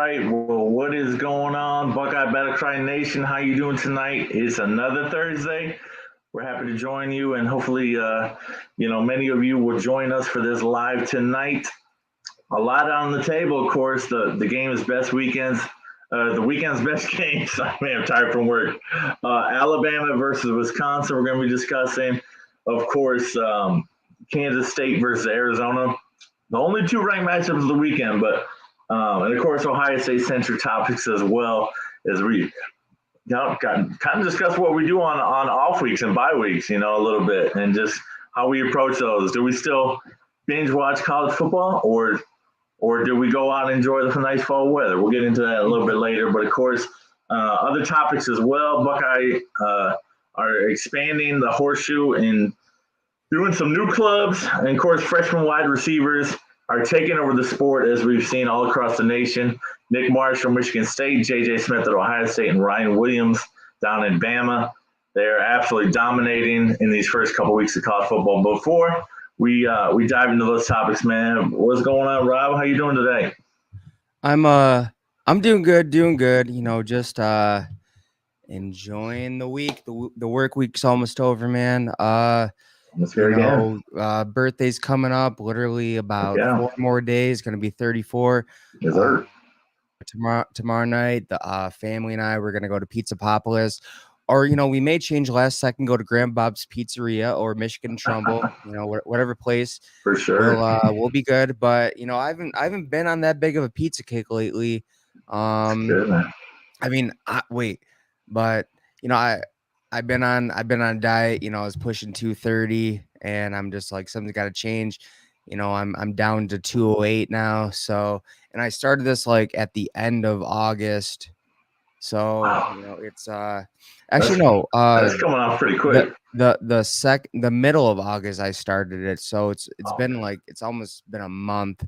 right. Well, what is going on, Buckeye Battle Cry Nation? How you doing tonight? It's another Thursday. We're happy to join you, and hopefully, many of you will join us for this live tonight. A lot on the table, of course. The game's best weekends, the weekend's best games. I may have tired from work. Alabama versus Wisconsin. We're going to be discussing, of course, Kansas State versus Arizona. The only two ranked matchups of the weekend, but and of course Ohio State centric topics as well as we kind of discuss what we do on off weeks and bye weeks, a little bit, and just how we approach those. Do we still binge watch college football, or do we go out and enjoy the nice fall weather? We'll get into that a little bit later, but of course other topics as well. Buckeye are expanding the horseshoe and doing some new clubs, and of course, freshman wide receivers are taking over the sport as we've seen all across the nation. Nick Marsh from Michigan State, J.J. Smith at Ohio State, and Ryan Williams down in Bama. They're absolutely dominating in these first couple weeks of college football. Before we dive into those topics, man, what's going on, Rob? How you doing today? I'm doing good. Just enjoying the week. The work week's almost over, man. Birthday's coming up. Literally about 4 more days. Going to be 34. Yes, sir. Tomorrow night, the family and I, we're going to go to Pizzapopolis. Or, we may change last second, go to Grand Bob's Pizzeria or Michigan Trumbull, whatever place. For sure. We'll be good. But, I haven't been on that big of a pizza kick lately. Good, man. I've been on a diet, I was pushing 230 and I'm just like, something's got to change. I'm down to 208 now. So, and I started this like at the end of August. So, wow. It's actually no, that's coming off pretty quick. The middle of August I started it. So it's been like, it's almost been a month.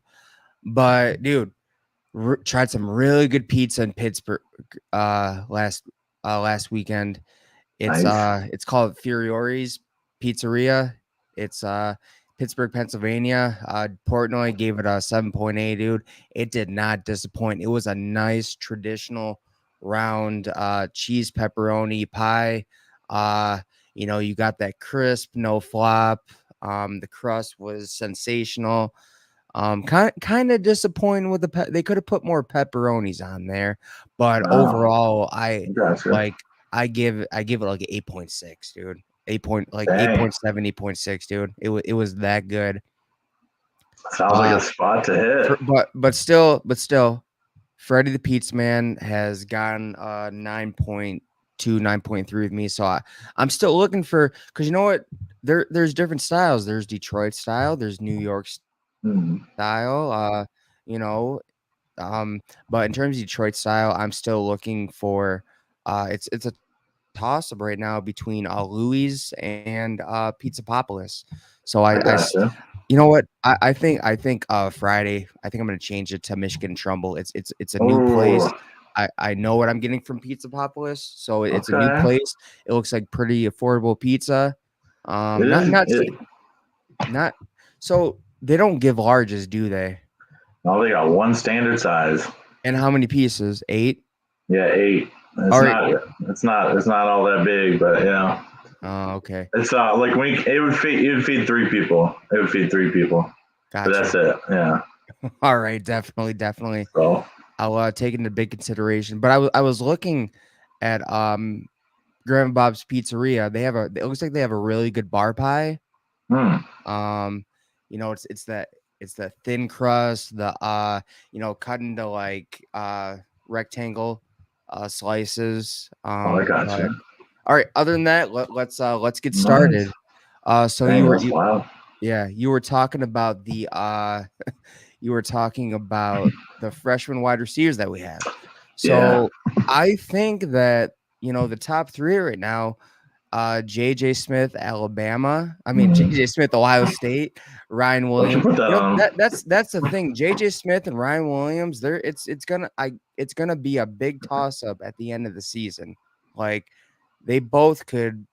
But dude, tried some really good pizza in Pittsburgh last weekend. It's nice. It's called Furiori's Pizzeria. It's Pittsburgh, Pennsylvania. Portnoy gave it a 7.8, dude. It did not disappoint. It was a nice traditional round cheese pepperoni pie. You got that crisp, no flop. The crust was sensational. Kind of disappointed with they could have put more pepperonis on there, but overall, I give it like 8.6, dude. 8.7, 8.6, dude. It was that good. Sounds like a spot to hit. But still, Freddie the Pizza Man has gotten 9.2, 9.3 with me. So I'm still looking for, because you know what? There's different styles. There's Detroit style. There's New York style. But in terms of Detroit style, I'm still looking for. It's a toss up right now between Louis and Pizzapopolis. So you know what? I think Friday. I think I'm gonna change it to Michigan Trumbull. It's a new place. I know what I'm getting from Pizzapopolis, so it's a new place. It looks like pretty affordable pizza. Not so they don't give larges, do they? No, they got one standard size. And how many pieces? 8? Yeah, 8. It's not all that big, but Oh, okay. It's like it would feed 3 people. It would feed 3 people. Gotcha. But that's it. Yeah. All right, definitely. So I'll take into big consideration. But I was looking at Grandma Bob's Pizzeria. It looks like they have a really good bar pie. It's that thin crust, the cut into like rectangle slices. I gotcha. All right. Other than that, let's get started. Nice. So you were talking about the the freshman wide receivers that we have. So I think that the top 3 right now, J.J. Smith, Alabama. J.J. Smith, Ohio State. Ryan Williams. That's the thing. J.J. Smith and Ryan Williams. It's gonna be a big toss up at the end of the season. Like they both could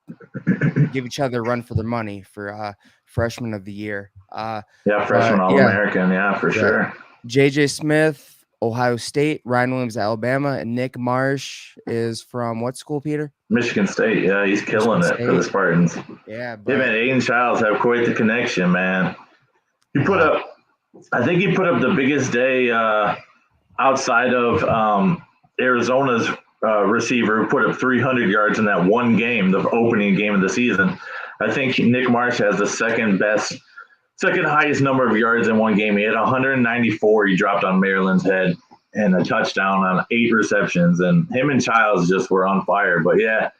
give each other a run for their money for freshman of the year. Freshman All-American. Yeah, for sure. J.J. Smith, Ohio State. Ryan Williams, Alabama, and Nick Marsh is from what school, Peter? Michigan State. Yeah, he's killing Michigan it for the State. Spartans. Yeah, Him and but Aiden Childs have quite the connection, man. He put uh, up, I think he put up the biggest day outside of Arizona's receiver who put up 300 yards in that one game, the opening game of the season. I think Nick Marsh has the second highest number of yards in one game. He had 194. He dropped on Maryland's head and a touchdown on 8 receptions. And him and Childs just were on fire. But yeah,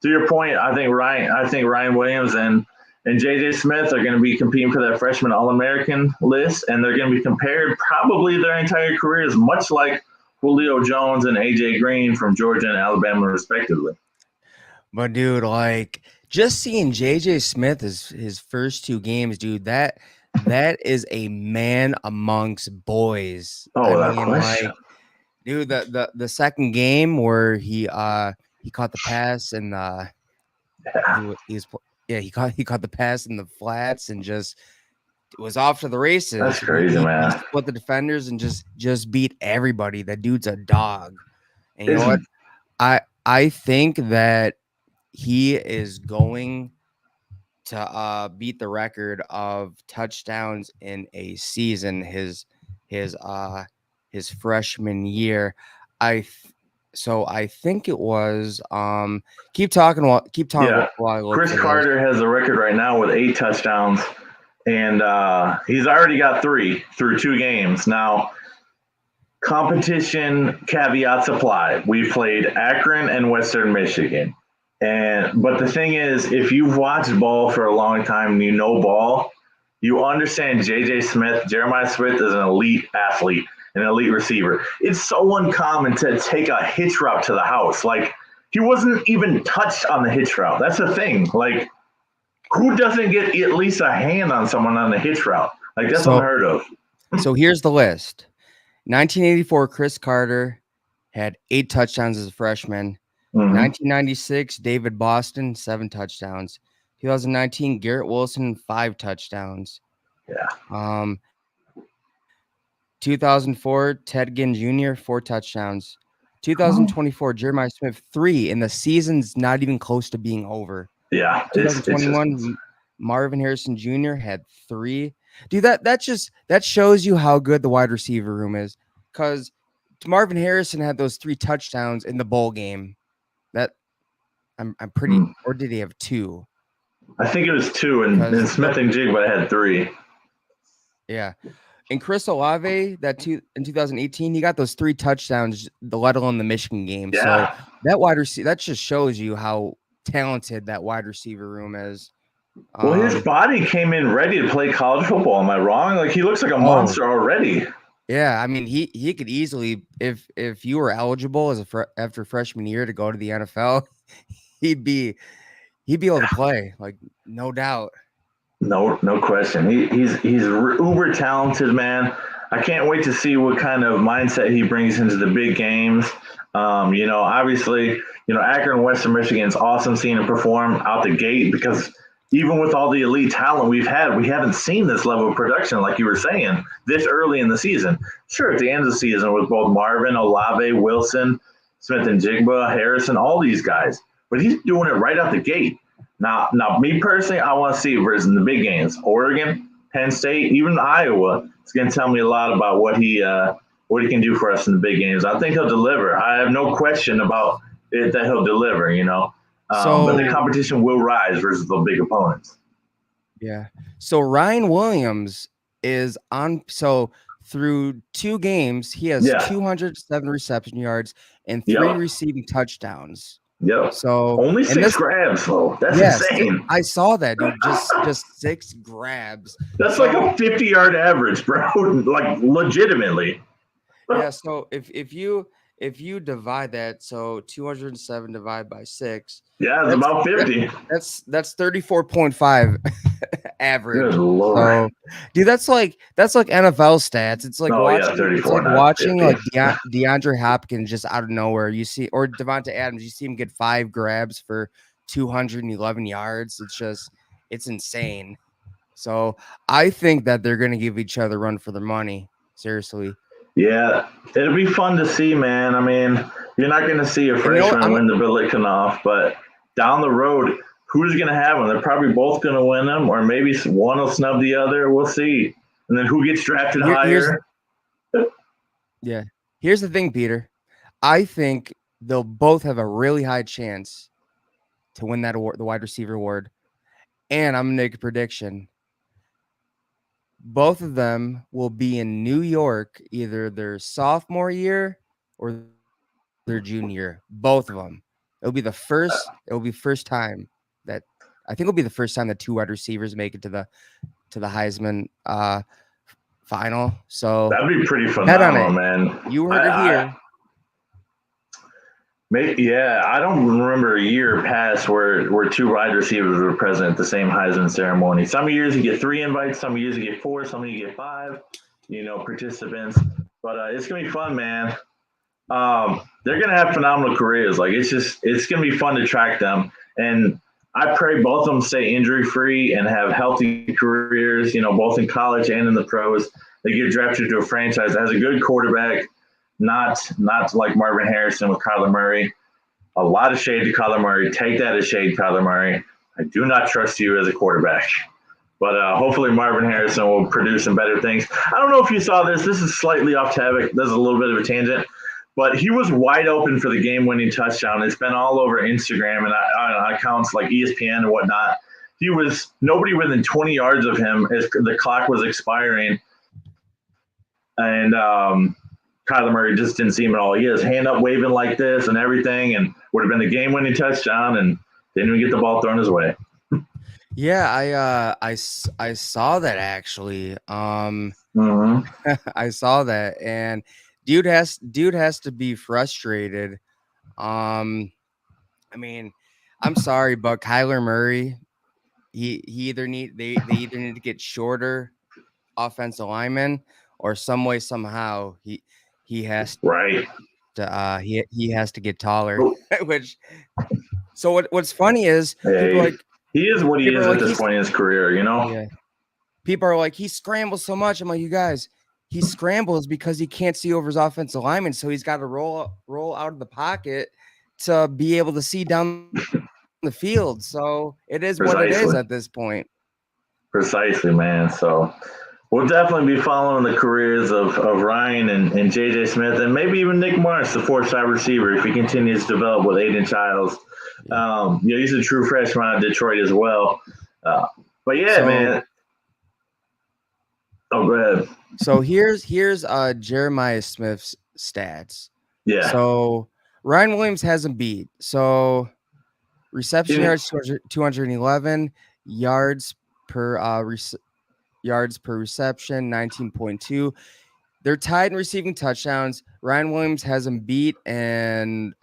to your point, I think Ryan Williams and JJ Smith are going to be competing for that freshman All-American list, and they're going to be compared probably their entire careers, much like Julio Jones and AJ Green from Georgia and Alabama, respectively. But dude, like just seeing JJ Smith his first 2 games, dude, that is a man amongst boys. Oh, that question. Like, dude, the second game where he caught the pass and he caught the pass in the flats and just was off to the races. That's crazy, man. He split the defenders and just beat everybody. That dude's a dog. And you know what? I think that he is going to beat the record of touchdowns in a season his freshman year. So I think it was keep talking. Yeah. Chris Carter has the record right now with 8 touchdowns, and he's already got 3 through 2 games. Now, competition caveats apply. We played Akron and Western Michigan. But the thing is, if you've watched ball for a long time and you know ball, you understand JJ Smith, Jeremiah Smith is an elite athlete, an elite receiver. It's so uncommon to take a hitch route to the house. Like, he wasn't even touched on the hitch route. That's the thing. Like, who doesn't get at least a hand on someone on the hitch route? Like, that's unheard of. So here's the list. 1984, Chris Carter had 8 touchdowns as a freshman. 1996, David Boston, 7 touchdowns. 2019, Garrett Wilson, 5 touchdowns. Yeah. 2004, Ted Ginn Jr., 4 touchdowns. 2024, Jeremiah Smith, 3, and the season's not even close to being over. Yeah. 2021, Marvin Harrison Jr. had 3. Dude, that shows you how good the wide receiver room is, because Marvin Harrison had those 3 touchdowns in the bowl game. That I'm pretty, or did he have 2? I think it was 2, and Smith and Jigba had 3. Yeah. And Chris Olave, in 2018, he got those 3 touchdowns, let alone the Michigan game. Yeah. So that wide receiver, that just shows you how talented that wide receiver room is. Well, his body came in ready to play college football. Am I wrong? Like, he looks like a monster already. Yeah, I mean, he could easily, if you were eligible as after freshman year to go to the NFL, he'd be able to play, like, no doubt. No question. He's uber talented, man. I can't wait to see what kind of mindset he brings into the big games. Obviously, Akron and Western Michigan is awesome seeing him perform out the gate, because even with all the elite talent we haven't seen this level of production, like you were saying, this early in the season. Sure, at the end of the season with both Marvin, Olave, Wilson, Smith and Jigba, Harrison, all these guys. But he's doing it right out the gate. Now, me personally, I want to see versus in the big games. Oregon, Penn State, even Iowa. It's going to tell me a lot about what he can do for us in the big games. I think he'll deliver. I have no question about it that he'll deliver, but the competition will rise versus the big opponents. Yeah. So Ryan Williams is on. So through 2 games, he has 207 reception yards and 3 receiving touchdowns. Yep. So only 6 grabs, though. That's insane. I saw that, dude. Just 6 grabs. That's like a 50-yard average, bro. Like, legitimately. Yeah. So if you divide that, so 207 divided by 6. Yeah, it's about 50. That's 34.5 average. Good Lord. So, dude, that's like NFL stats. It's like watching like DeAndre Hopkins just out of nowhere. You see, or Devonta Adams, you see him get 5 grabs for 211 yards. It's insane. So I think that they're gonna give each other a run for their money. Seriously. Yeah, it'll be fun to see, man. I mean, you're not going to see a And you know what? freshman win the Billikenhoff, but down the road, who's going to have them? They're probably both going to win them, or maybe one will snub the other. We'll see. And then who gets drafted here's higher? yeah. Here's the thing, Peter. I think they'll both have a really high chance to win that award, the wide receiver award. And I'm gonna make a prediction. Both of them will be in New York either their sophomore year or their junior year. Both of them. It'll be first time that I think it'll be the first time that two wide receivers make it to the Heisman final. So That'd be pretty bet on phenomenal, it. man. You heard it here. Yeah, I don't remember a year past where two wide receivers were present at the same Heisman ceremony. Some years you get 3 invites, some years you get 4, some you get 5, participants. But it's gonna be fun, man. They're gonna have phenomenal careers. Like it's gonna be fun to track them. And I pray both of them stay injury free and have healthy careers. Both in college and in the pros. They get drafted to a franchise that has a good quarterback. Not like Marvin Harrison with Kyler Murray. A lot of shade to Kyler Murray. Take that as shade, Kyler Murray. I do not trust you as a quarterback. But hopefully Marvin Harrison will produce some better things. I don't know if you saw this. This is slightly off topic. This is a little bit of a tangent. But he was wide open for the game-winning touchdown. It's been all over Instagram and on accounts like ESPN and whatnot. He was nobody within 20 yards of him as the clock was expiring. And Kyler Murray just didn't see him at all. He had his hand up waving like this and everything, and would have been the game-winning touchdown, and didn't even get the ball thrown his way. Yeah, I saw that actually. Mm-hmm. I saw that, and dude has to be frustrated. I mean, I'm sorry, but Kyler Murray, they either need to get shorter offensive linemen, or some way somehow he has Right. to he has to get taller. Which what's funny is people like he is what he is at this point in his career, Yeah. People are like, he scrambles so much. I'm like, you guys, he scrambles because he can't see over his offensive lineman, so he's got to roll out of the pocket to be able to see down the field. So it is what it is at this point. Precisely, man. So we'll definitely be following the careers of Ryan and JJ Smith, and maybe even Nick Marsh, the 4-star receiver, if he continues to develop with Aiden Childs. He's a true freshman out of Detroit as well. But yeah, man. Oh, go ahead. So here's Jeremiah Smith's stats. Yeah. So Ryan Williams has him beat. So reception yards 211, yards per reception 19.2. They're tied in receiving touchdowns. Ryan Williams has him beat and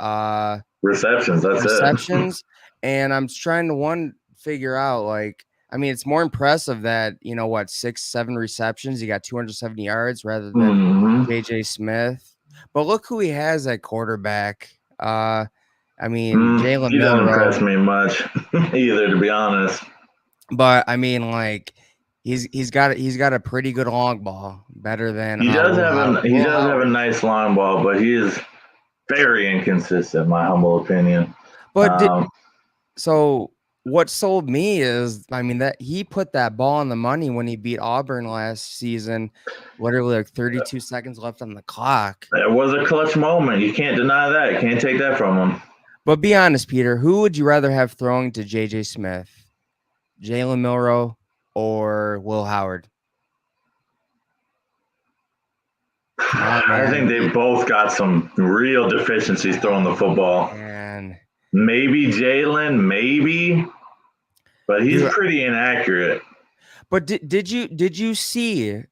receptions. That's receptions. And I'm trying to figure out, like, I mean, it's more impressive that 6-7 receptions, he got 270 yards rather than JJ Smith. But look who he has at quarterback. I mean, Jalen Milroe. He doesn't impress me much either, to be honest. But I mean, like, he's got a pretty good long ball, better than he does have a nice long ball, but he is very inconsistent, in my humble opinion. But so what sold me is, I mean, that he put that ball on the money when he beat Auburn last season, literally like 32 seconds left on the clock. It was a clutch moment. You can't deny that. You can't take that from him. But be honest, Peter, who would you rather have throwing to JJ Smith? Jalen Milroe or Will Howard? I think they both got some real deficiencies throwing the football. And maybe Jalen, maybe, but he's pretty inaccurate. But did you see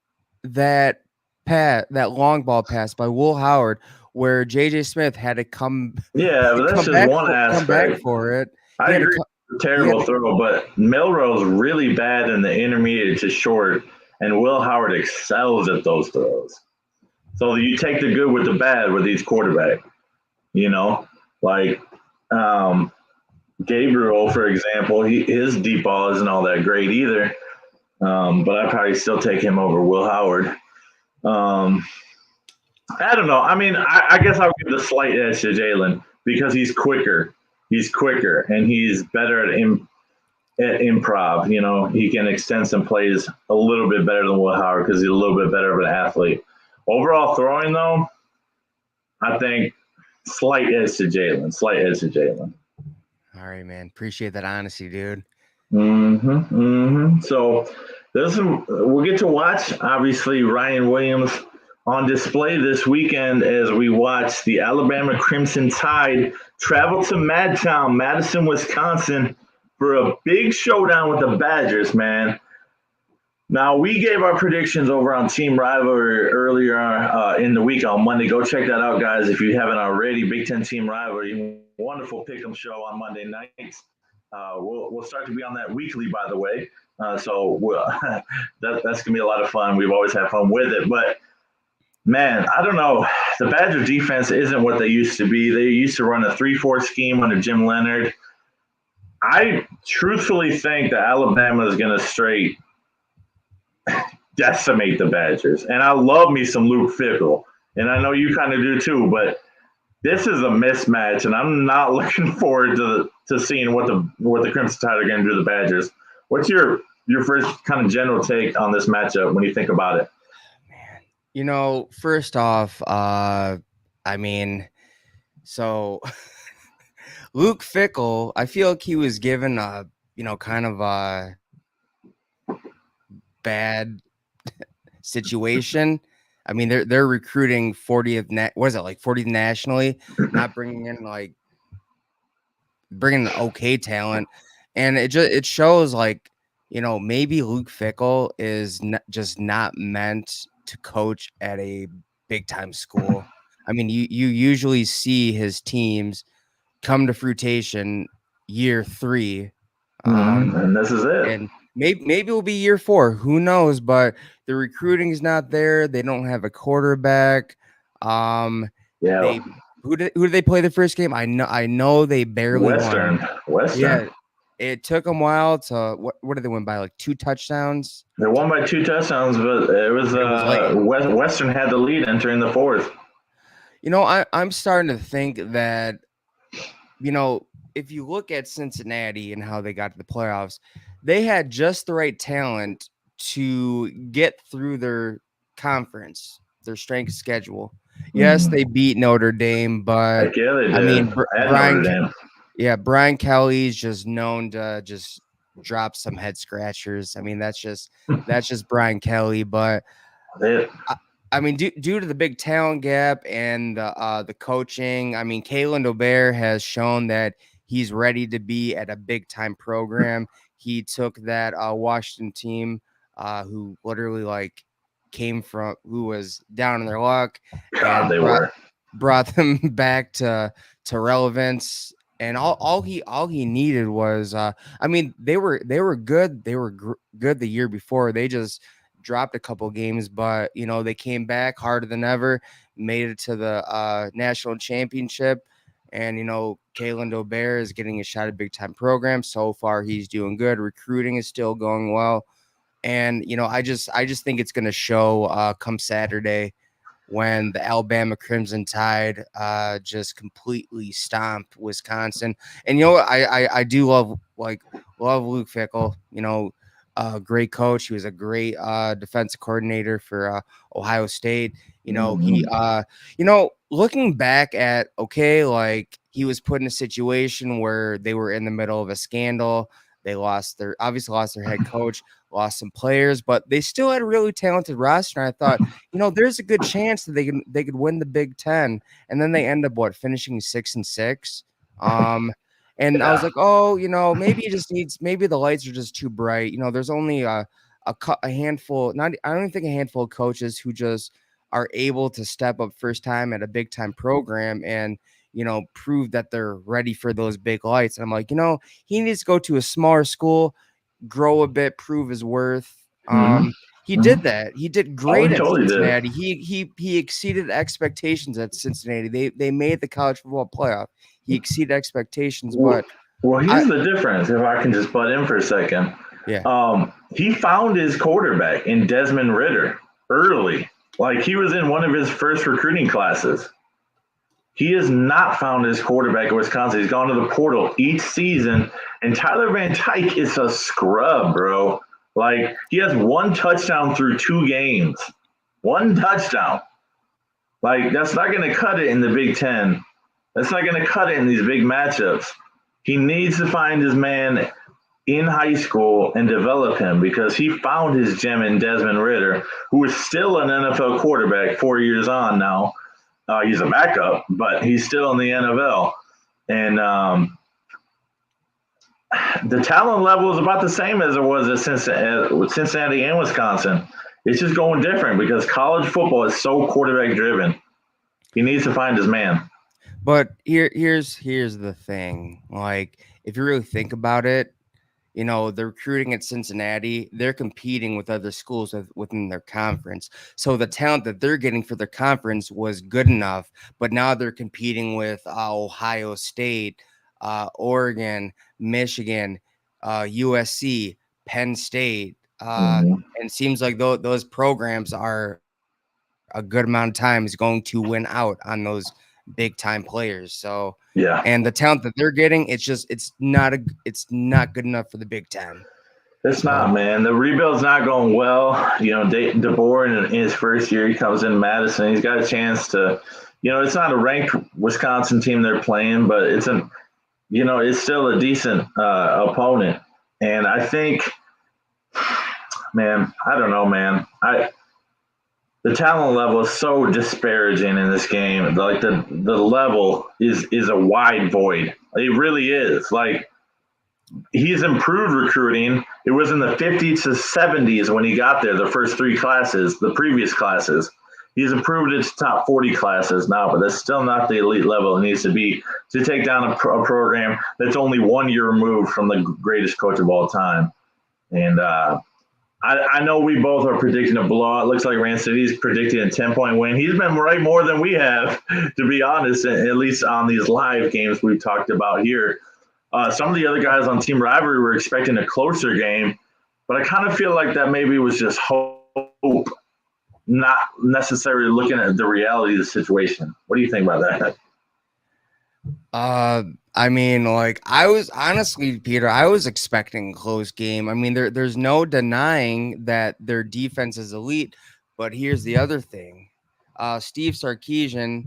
that long ball pass by Will Howard where JJ Smith had to come? Yeah, but that's just one aspect. Come back for it. I agree. Terrible throw, but Milroe's really bad in the intermediate to short, and Will Howard excels at those throws. So you take the good with the bad with each quarterback. Like Gabriel, for example, his deep ball isn't all that great either. But I'd probably still take him over Will Howard. I don't know. I mean, I guess I would give the slight edge to Jalen because he's quicker. He's quicker and he's better at improv. You know, he can extend some plays a little bit better than Will Howard because he's a little bit better of an athlete. Overall throwing, though, I think slight edge to Jalen. Slight edge to Jalen. All right, man. Appreciate that honesty, dude. So we'll get to watch, obviously, Ryan Williams on display this weekend as we watch the Alabama Crimson Tide travel to Madtown, Madison, Wisconsin, for a big showdown with the Badgers, man. Now, we gave our predictions over on Team Rivalry earlier in the week on Monday. Go check that out, guys, if you haven't already. Big Ten Team Rivalry, wonderful pick'em show on Monday nights. We'll start to be on that weekly, by the way. So that's going to be a lot of fun. We've always had fun with it. But, man, I don't know. The Badger defense isn't what they used to be. They used to run a 3-4 scheme under Jim Leonard. I truthfully think that Alabama is going to straight decimate the Badgers. And I love me some Luke Fickle. And I know you kind of do too, but this is a mismatch, and I'm not looking forward to seeing what the Crimson Tide are going to do to the Badgers. What's your first kind of general take on this matchup when you think about it? Man, you know, first off, I mean, so Luke Fickle, I feel like he was given a, kind of a bad situation. I mean, they're recruiting 40th, 40th nationally, not bringing in bringing okay talent, and it shows maybe Luke Fickle is just not meant to coach at a big time school. I mean, you usually see his teams come to fruition year 3, and this is it. And maybe it'll be year 4. Who knows? But the recruiting is not there. They don't have a quarterback. Yeah. Who did they play the first game? I know they barely won. Western. Yeah, it took them a while to what did they win by, like 2 touchdowns? They won by 2 touchdowns, but it was Western had the lead entering the 4th. I'm starting to think that if you look at Cincinnati and how they got to the playoffs, they had just the right talent to get through their conference, their strength schedule. Yes, they beat Notre Dame, but I mean, Brian Kelly's just known to just drop some head scratchers. I mean, that's just Brian Kelly. But I mean, due to the big talent gap and the coaching, I mean, Kalen Dobert has shown that he's ready to be at a big time program. He took that Washington team who literally who was down in their luck, and brought them back to relevance. And all he needed was I mean, they were good. They were good the year before. They just dropped a couple games, but they came back harder than ever, made it to the national championship. And Kalen Dobert is getting a shot at big time program. So far, he's doing good. Recruiting is still going well. And I just think it's going to show come Saturday when the Alabama Crimson Tide just completely stomped Wisconsin. And I do love Luke Fickle. Great coach. He was a great defensive coordinator for Ohio State. He looking back at he was put in a situation where they were in the middle of a scandal. They obviously lost their head coach, lost some players, but they still had a really talented roster. And I thought, there's a good chance that they could win the Big Ten. And then they end up finishing 6-6. And I was like, maybe it just maybe the lights are just too bright. There's only a handful, I don't think a handful of coaches who just are able to step up first time at a big time program and prove that they're ready for those big lights. And I'm like, he needs to go to a smaller school, grow a bit, prove his worth. He did that. He did great at Cincinnati. He exceeded expectations at Cincinnati. They made the college football playoff. He exceeded expectations, but here's the difference. If I can just butt in for a second, yeah. He found his quarterback in Desmond Ridder early. Like, he was in one of his first recruiting classes. He has not found his quarterback at Wisconsin. He's gone to the portal each season, and Tyler Van Dyke is a scrub, bro. Like, he has one touchdown through 2 games. One touchdown. Like, that's not going to cut it in the Big Ten. That's not going to cut it in these big matchups. He needs to find his man in high school and develop him, because he found his gem in Desmond Ridder, who is still an NFL quarterback 4 years on now. He's a backup, but he's still in the NFL. And the talent level is about the same as it was at Cincinnati and Wisconsin. It's just going different because college football is so quarterback driven. He needs to find his man. But here's the thing. Like, if you really think about it, you know, they're recruiting at Cincinnati. They're competing with other schools within their conference. So the talent that they're getting for their conference was good enough. But now they're competing with Ohio State, Oregon, Michigan, USC, Penn State. And it seems like those programs are a good amount of times going to win out on those big time players. So yeah, and the talent that they're getting, it's not good enough for the Big Ten. It's not, man. The rebuild's not going well. You know, DeBoer in his first year, he comes in Madison. He's got a chance to, you know, it's not a ranked Wisconsin team they're playing, but it's it's still a decent opponent. And I think, man, I don't know, man. The talent level is so disparaging in this game. Like, the level is a wide void. It really is. Like, he's improved recruiting. It was in the 50s to 70s when he got there, the first 3 classes, the previous classes. He's improved its top 40 classes now, but that's still not the elite level it needs to be to take down a program that's only 1 year removed from the greatest coach of all time. And I know we both are predicting a blowout. It looks like Rand City's predicting a 10-point win. He's been right more than we have, to be honest, at least on these live games we've talked about here. Some of the other guys on Team Rivalry were expecting a closer game, but I kind of feel like that maybe was just hope, not necessarily looking at the reality of the situation. What do you think about that? I mean, like, I was honestly, Peter, I was expecting a close game. I mean, there's no denying that their defense is elite, but here's the other thing. Steve Sarkisian,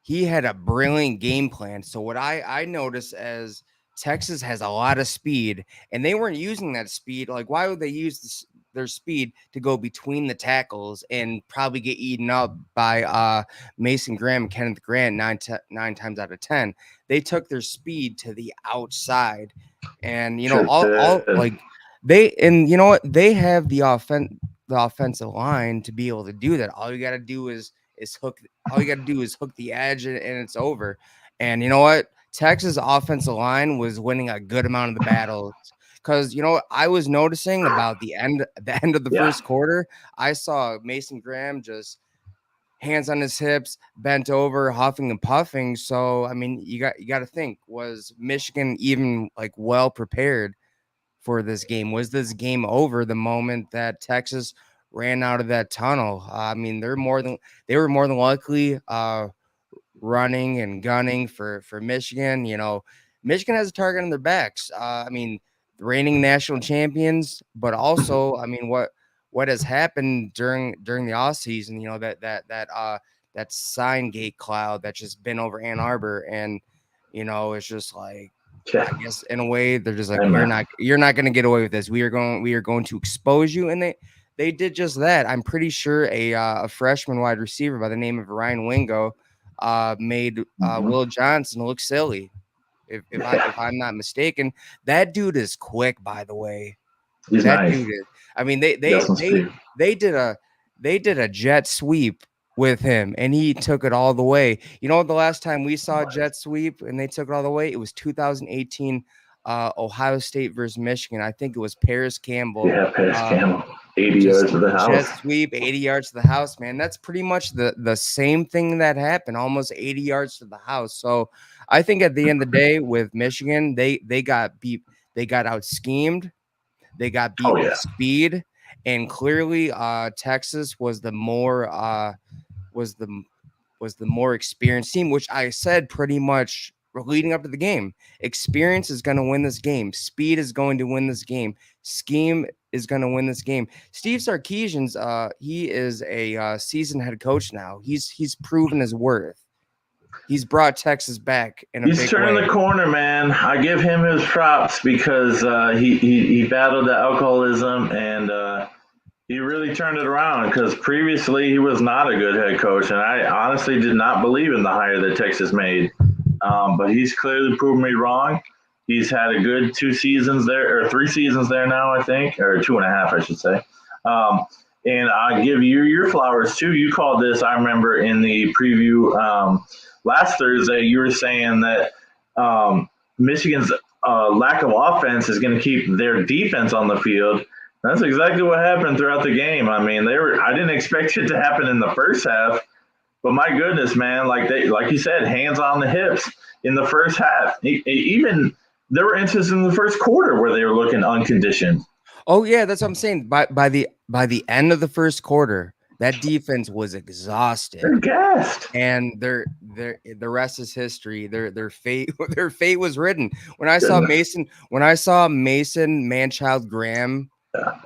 he had a brilliant game plan. So what I noticed as Texas has a lot of speed, and they weren't using that speed. Like, why would they use their speed to go between the tackles and probably get eaten up by Mason Graham and Kenneth Grant 9 times out of 10? They took their speed to the outside, and you know, all like you know what, they have the offensive line to be able to do that. All you got to do is hook. All you got to do is hook the edge, and it's over. And you know what? Texas offensive line was winning a good amount of the battles, because you know I was noticing about the end of the first quarter. I saw Mason Graham just hands on his hips, bent over, huffing and puffing. So I mean, you got to think, was Michigan even like well prepared for this game? Was this game over the moment that Texas ran out of that tunnel? I mean, they were more than likely running and gunning for Michigan. You know, Michigan has a target on their backs. I mean, the reigning national champions, but also, I mean, what has happened during the off season? You know, that sign gate cloud that's just been over Ann Arbor, and you know, it's just like, I guess in a way they're just like, you're not going to get away with this. We are going to expose you, and they did just that. I'm pretty sure a freshman wide receiver by the name of Ryan Wingo made Will Johnson look silly. If I'm not mistaken, that dude is quick, by the way. He's that nice. dude is. I mean, they did a jet sweep with him, and he took it all the way. You know, the last time we saw a jet sweep and they took it all the way, it was 2018 Ohio State versus Michigan. I think it was Paris Campbell. Yeah, Paris Campbell. 80 yards to the house. Jet sweep, 80 yards to the house, man. That's pretty much the same thing that happened, almost 80 yards to the house. So I think at the end of the day with Michigan, they got beat. They got out schemed. They got beat with speed. and clearly Texas was the more was the more experienced team, which I said pretty much leading up to the game. Experience is going to win this game. Speed is going to win this game. Scheme is going to win this game. Steve Sarkisian's he is a seasoned head coach now. He's proven his worth. He's brought Texas back in a big way. He's turning the corner, man. I give him his props because he battled the alcoholism and he really turned it around because previously he was not a good head coach, and I honestly did not believe in the hire that Texas made. But he's clearly proven me wrong. He's had a good 2 seasons there, or 3 seasons there now, I think, or 2.5, I should say. And I give you your flowers too. You called this, I remember in the preview last Thursday, you were saying that Michigan's lack of offense is going to keep their defense on the field. That's exactly what happened throughout the game. I mean, I didn't expect it to happen in the first half, but my goodness, man, like you said, hands on the hips in the first half. Even there were instances in the first quarter where they were looking unconditioned. Oh yeah, that's what I'm saying. By the end of the first quarter, that defense was exhausted. They're gassed. And the rest is history. Their fate was written. When I saw Mason Manchild Graham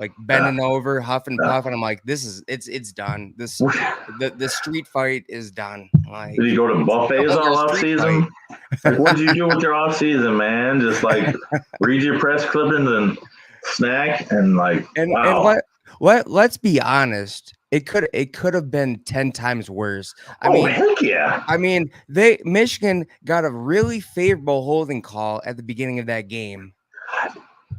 like bending over, huffing and puffing, I'm like, it's done. The street fight is done. Like, did you go to buffets all off season? Like, what did you do with your off season, man? Just like read your press clippings and snack and like wow. And let's be honest. It could have been 10 times worse. I mean, heck yeah. I mean, Michigan got a really favorable holding call at the beginning of that game.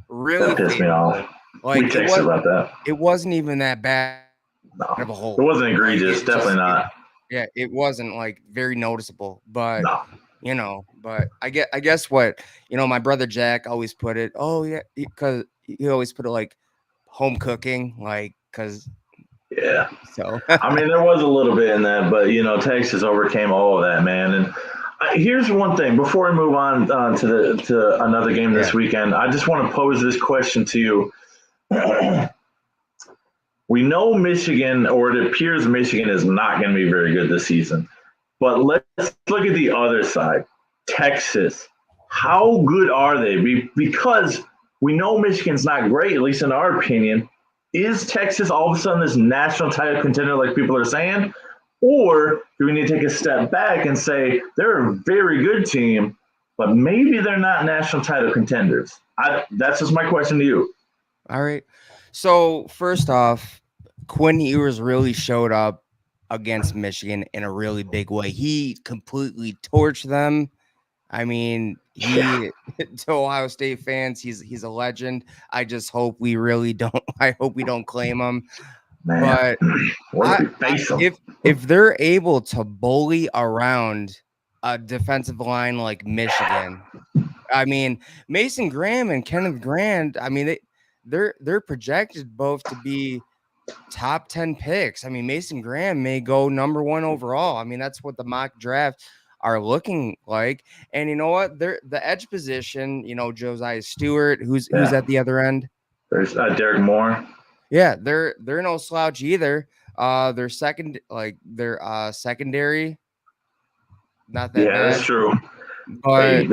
Really that pissed me off. Like, we texted about that. It wasn't even that bad of a hold. It wasn't egregious. Definitely not. It wasn't like very noticeable, but you know, but I guess what, you know, my brother Jack always put it. Oh yeah, because he always put it like home cooking, like because. Yeah. So I mean, there was a little bit in that, but you know, Texas overcame all of that, man. And here's one thing before we move on to another game this weekend. I just want to pose this question to you. We know Michigan, or it appears Michigan is not going to be very good this season. But let's look at the other side. Texas. How good are they? Because we know Michigan's not great, at least in our opinion. Is Texas all of a sudden this national title contender like people are saying? Or do we need to take a step back and say they're a very good team, but maybe they're not national title contenders? That's just my question to you. All right. So first off, Quinn Ewers really showed up against Michigan in a really big way. He completely torched them. I mean, to Ohio State fans, he's a legend. I just hope we really don't. I hope we don't claim him. Man, but if they're able to bully around a defensive line like Michigan, I mean, Mason Graham and Kenneth Grand, I mean, they're projected both to be top 10 picks. I mean, Mason Graham may go number 1 overall. I mean, that's what the mock draft are looking like. And you know what? They're the edge position, you know, Josiah Stewart, who's at the other end. There's Derek Moore. Yeah, they're no slouch either. Their secondary, not that bad. Yeah, that's true. But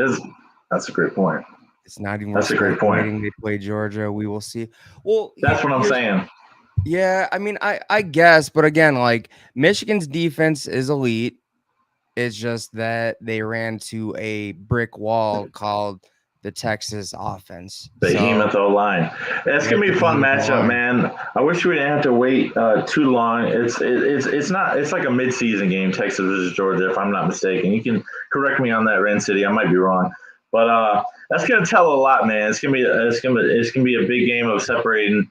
that's a great point. It's not even. That's a great point. They play Georgia. We will see. Well, that's what I'm saying. Yeah, I mean, I guess, but again, like Michigan's defense is elite. It's just that they ran to a brick wall called the Texas offense. Behemoth O-line. It's gonna be a fun matchup, man. I wish we didn't have to wait too long. It's not. It's like a mid-season game, Texas versus Georgia, if I'm not mistaken. You can correct me on that, Ren City. I might be wrong, but that's gonna tell a lot, man. It's gonna be a big game of separating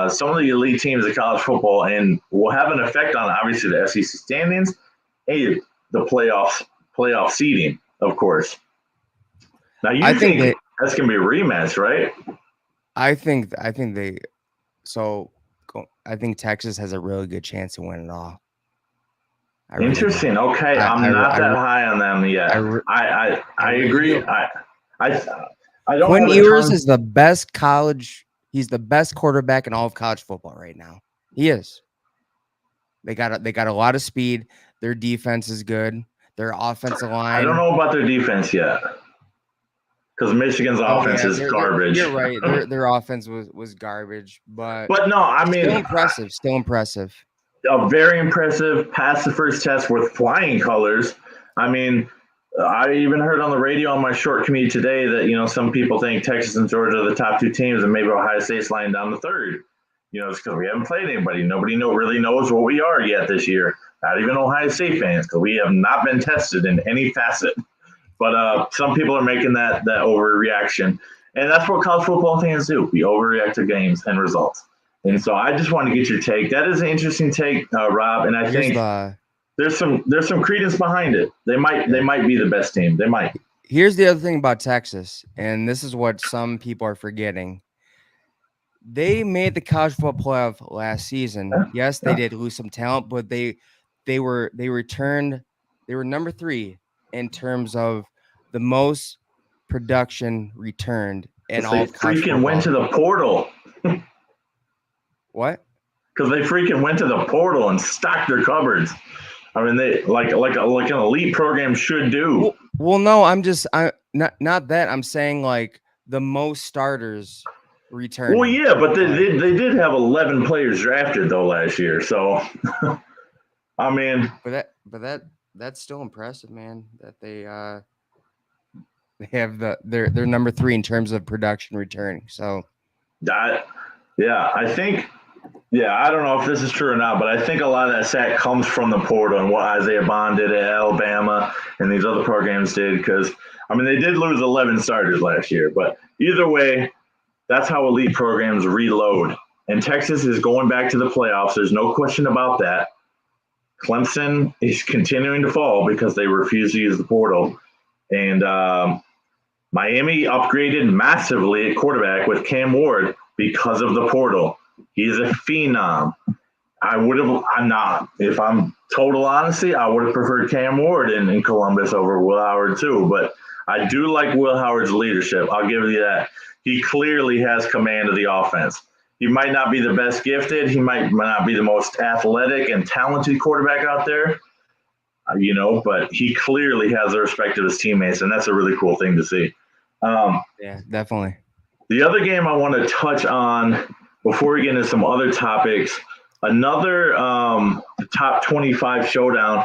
some of the elite teams of college football, and will have an effect on obviously the SEC standings and the playoff seeding, of course. Now you think that's gonna be a rematch, right? I think Texas has a really good chance to win it all. Interesting. Really okay, I'm not that high on them yet. I agree. I don't. Quinn Ewers is the best college. He's the best quarterback in all of college football right now. He is. They got a lot of speed. Their defense is good. Their offensive I don't line. know about their defense yet because Michigan's offense is garbage. You're right. Their offense was garbage, but no, I mean, still impressive. Still impressive. Very impressive. Passed the first test with flying colors. I mean, I even heard on the radio on my short commute today that some people think Texas and Georgia are the top two teams, and maybe Ohio State's lying down the third. It's because we haven't played anybody. Nobody really knows what we are yet this year. Not even Ohio State fans, because we have not been tested in any facet. But some people are making that overreaction, and that's what college football fans do. We overreact to games and results. And so I just want to get your take. That is an interesting take, Rob, and I think there's some credence behind it. They might be the best team. They might. Here's the other thing about Texas, and this is what some people are forgetting. They made the college football playoff last season. Yes, they did lose some talent, but they were number 3 in terms of the most production returned in all of college football. Freaking went to the portal. What? Because they freaking went to the portal and stocked their cupboards. I mean, they like an elite program should do. Well, no, not that. I'm saying like the most starters return. Well, yeah, but they did have 11 players drafted though last year. So, I mean, but that's still impressive, man. That they have they're number 3 in terms of production returning. So, I think. Yeah, I don't know if this is true or not, but I think a lot of that sack comes from the portal and what Isaiah Bond did at Alabama and these other programs did. Because, I mean, they did lose 11 starters last year. But either way, that's how elite programs reload. And Texas is going back to the playoffs. There's no question about that. Clemson is continuing to fall because they refuse to use the portal. And Miami upgraded massively at quarterback with Cam Ward because of the portal. He's a phenom. If I'm total honesty, I would have preferred Cam Ward in Columbus over Will Howard too. But I do like Will Howard's leadership. I'll give you that. He clearly has command of the offense. He might not be the best gifted. He might not be the most athletic and talented quarterback out there, but he clearly has the respect of his teammates, and that's a really cool thing to see. Yeah, definitely. The other game I want to touch on before we get into some other topics, another top 25 showdown,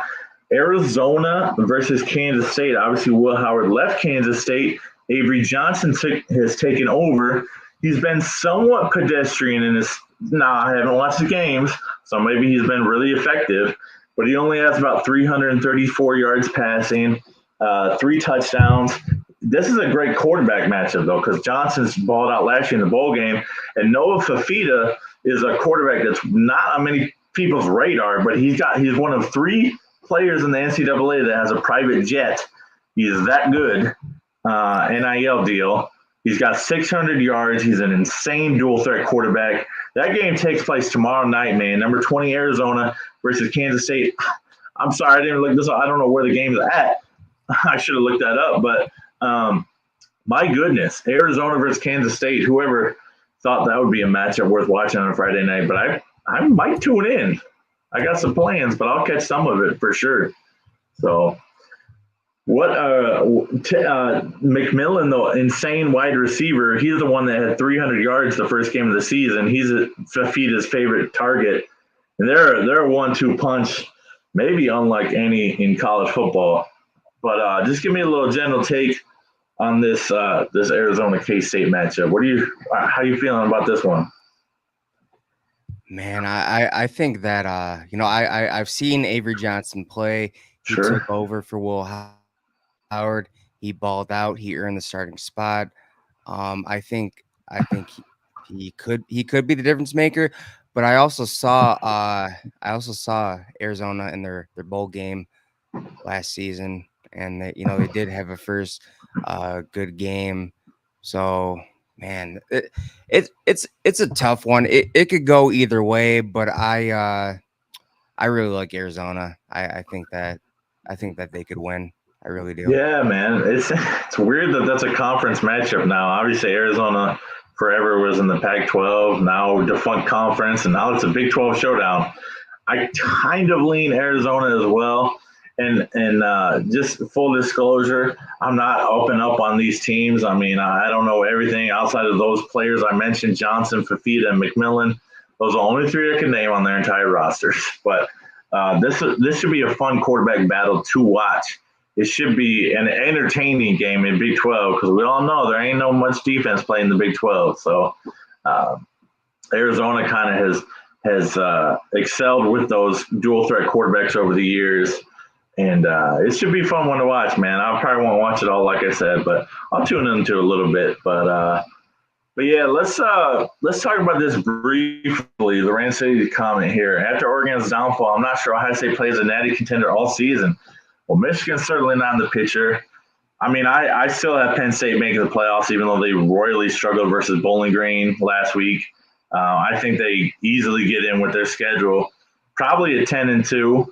Arizona versus Kansas State. Obviously, Will Howard left Kansas State. Avery Johnson has taken over. He's been somewhat pedestrian in his – I haven't watched the games, so maybe he's been really effective. But he only has about 334 yards passing, 3 touchdowns. This is a great quarterback matchup, though, because Johnson's balled out last year in the bowl game. And Noah Fafita is a quarterback that's not on many people's radar, but he's one of 3 players in the NCAA that has a private jet. He's that good. NIL deal. He's got 600 yards. He's an insane dual threat quarterback. That game takes place tomorrow night, man. Number 20 Arizona versus Kansas State. I'm sorry, I didn't look this up. I don't know where the game's at. I should have looked that up, but my goodness, Arizona versus Kansas State. Whoever thought that would be a matchup worth watching on a Friday night, but I might tune in. I got some plans, but I'll catch some of it for sure. So, McMillan, the insane wide receiver, he's the one that had 300 yards the first game of the season. He's Fafita's favorite target, and they're a 1-2 punch, maybe unlike any in college football. But just give me a little general take on this Arizona K-State matchup. How you feeling about this one? Man, I think that I've seen Avery Johnson play. He took over for Will Howard. He balled out. He earned the starting spot. I think he could be the difference maker. But I also saw Arizona in their bowl game last season, and they did have a first good game. So man, it's a tough one. It could go either way, but I really like Arizona. I think that they could win. I really do. Yeah, man. It's weird that that's a conference matchup now. Obviously, Arizona forever was in the Pac-12, now defunct conference, and now it's a Big 12 showdown. I kind of lean Arizona as well. And just full disclosure, I'm not up and up on these teams. I mean, I don't know everything outside of those players I mentioned, Johnson, Fafita, and McMillan. Those are the only three I can name on their entire rosters. But this should be a fun quarterback battle to watch. It should be an entertaining game in Big 12 because we all know there ain't no much defense playing in the Big 12. So Arizona kind of has excelled with those dual threat quarterbacks over the years. And it should be a fun one to watch, man. I probably won't watch it all, like I said, but I'll tune into it a little bit. But yeah, let's talk about this briefly. The Rand City comment here. After Oregon's downfall, I'm not sure Ohio State plays a natty contender all season. Well, Michigan's certainly not in the picture. I mean, I still have Penn State making the playoffs, even though they royally struggled versus Bowling Green last week. I think they easily get in with their schedule, probably at 10-2.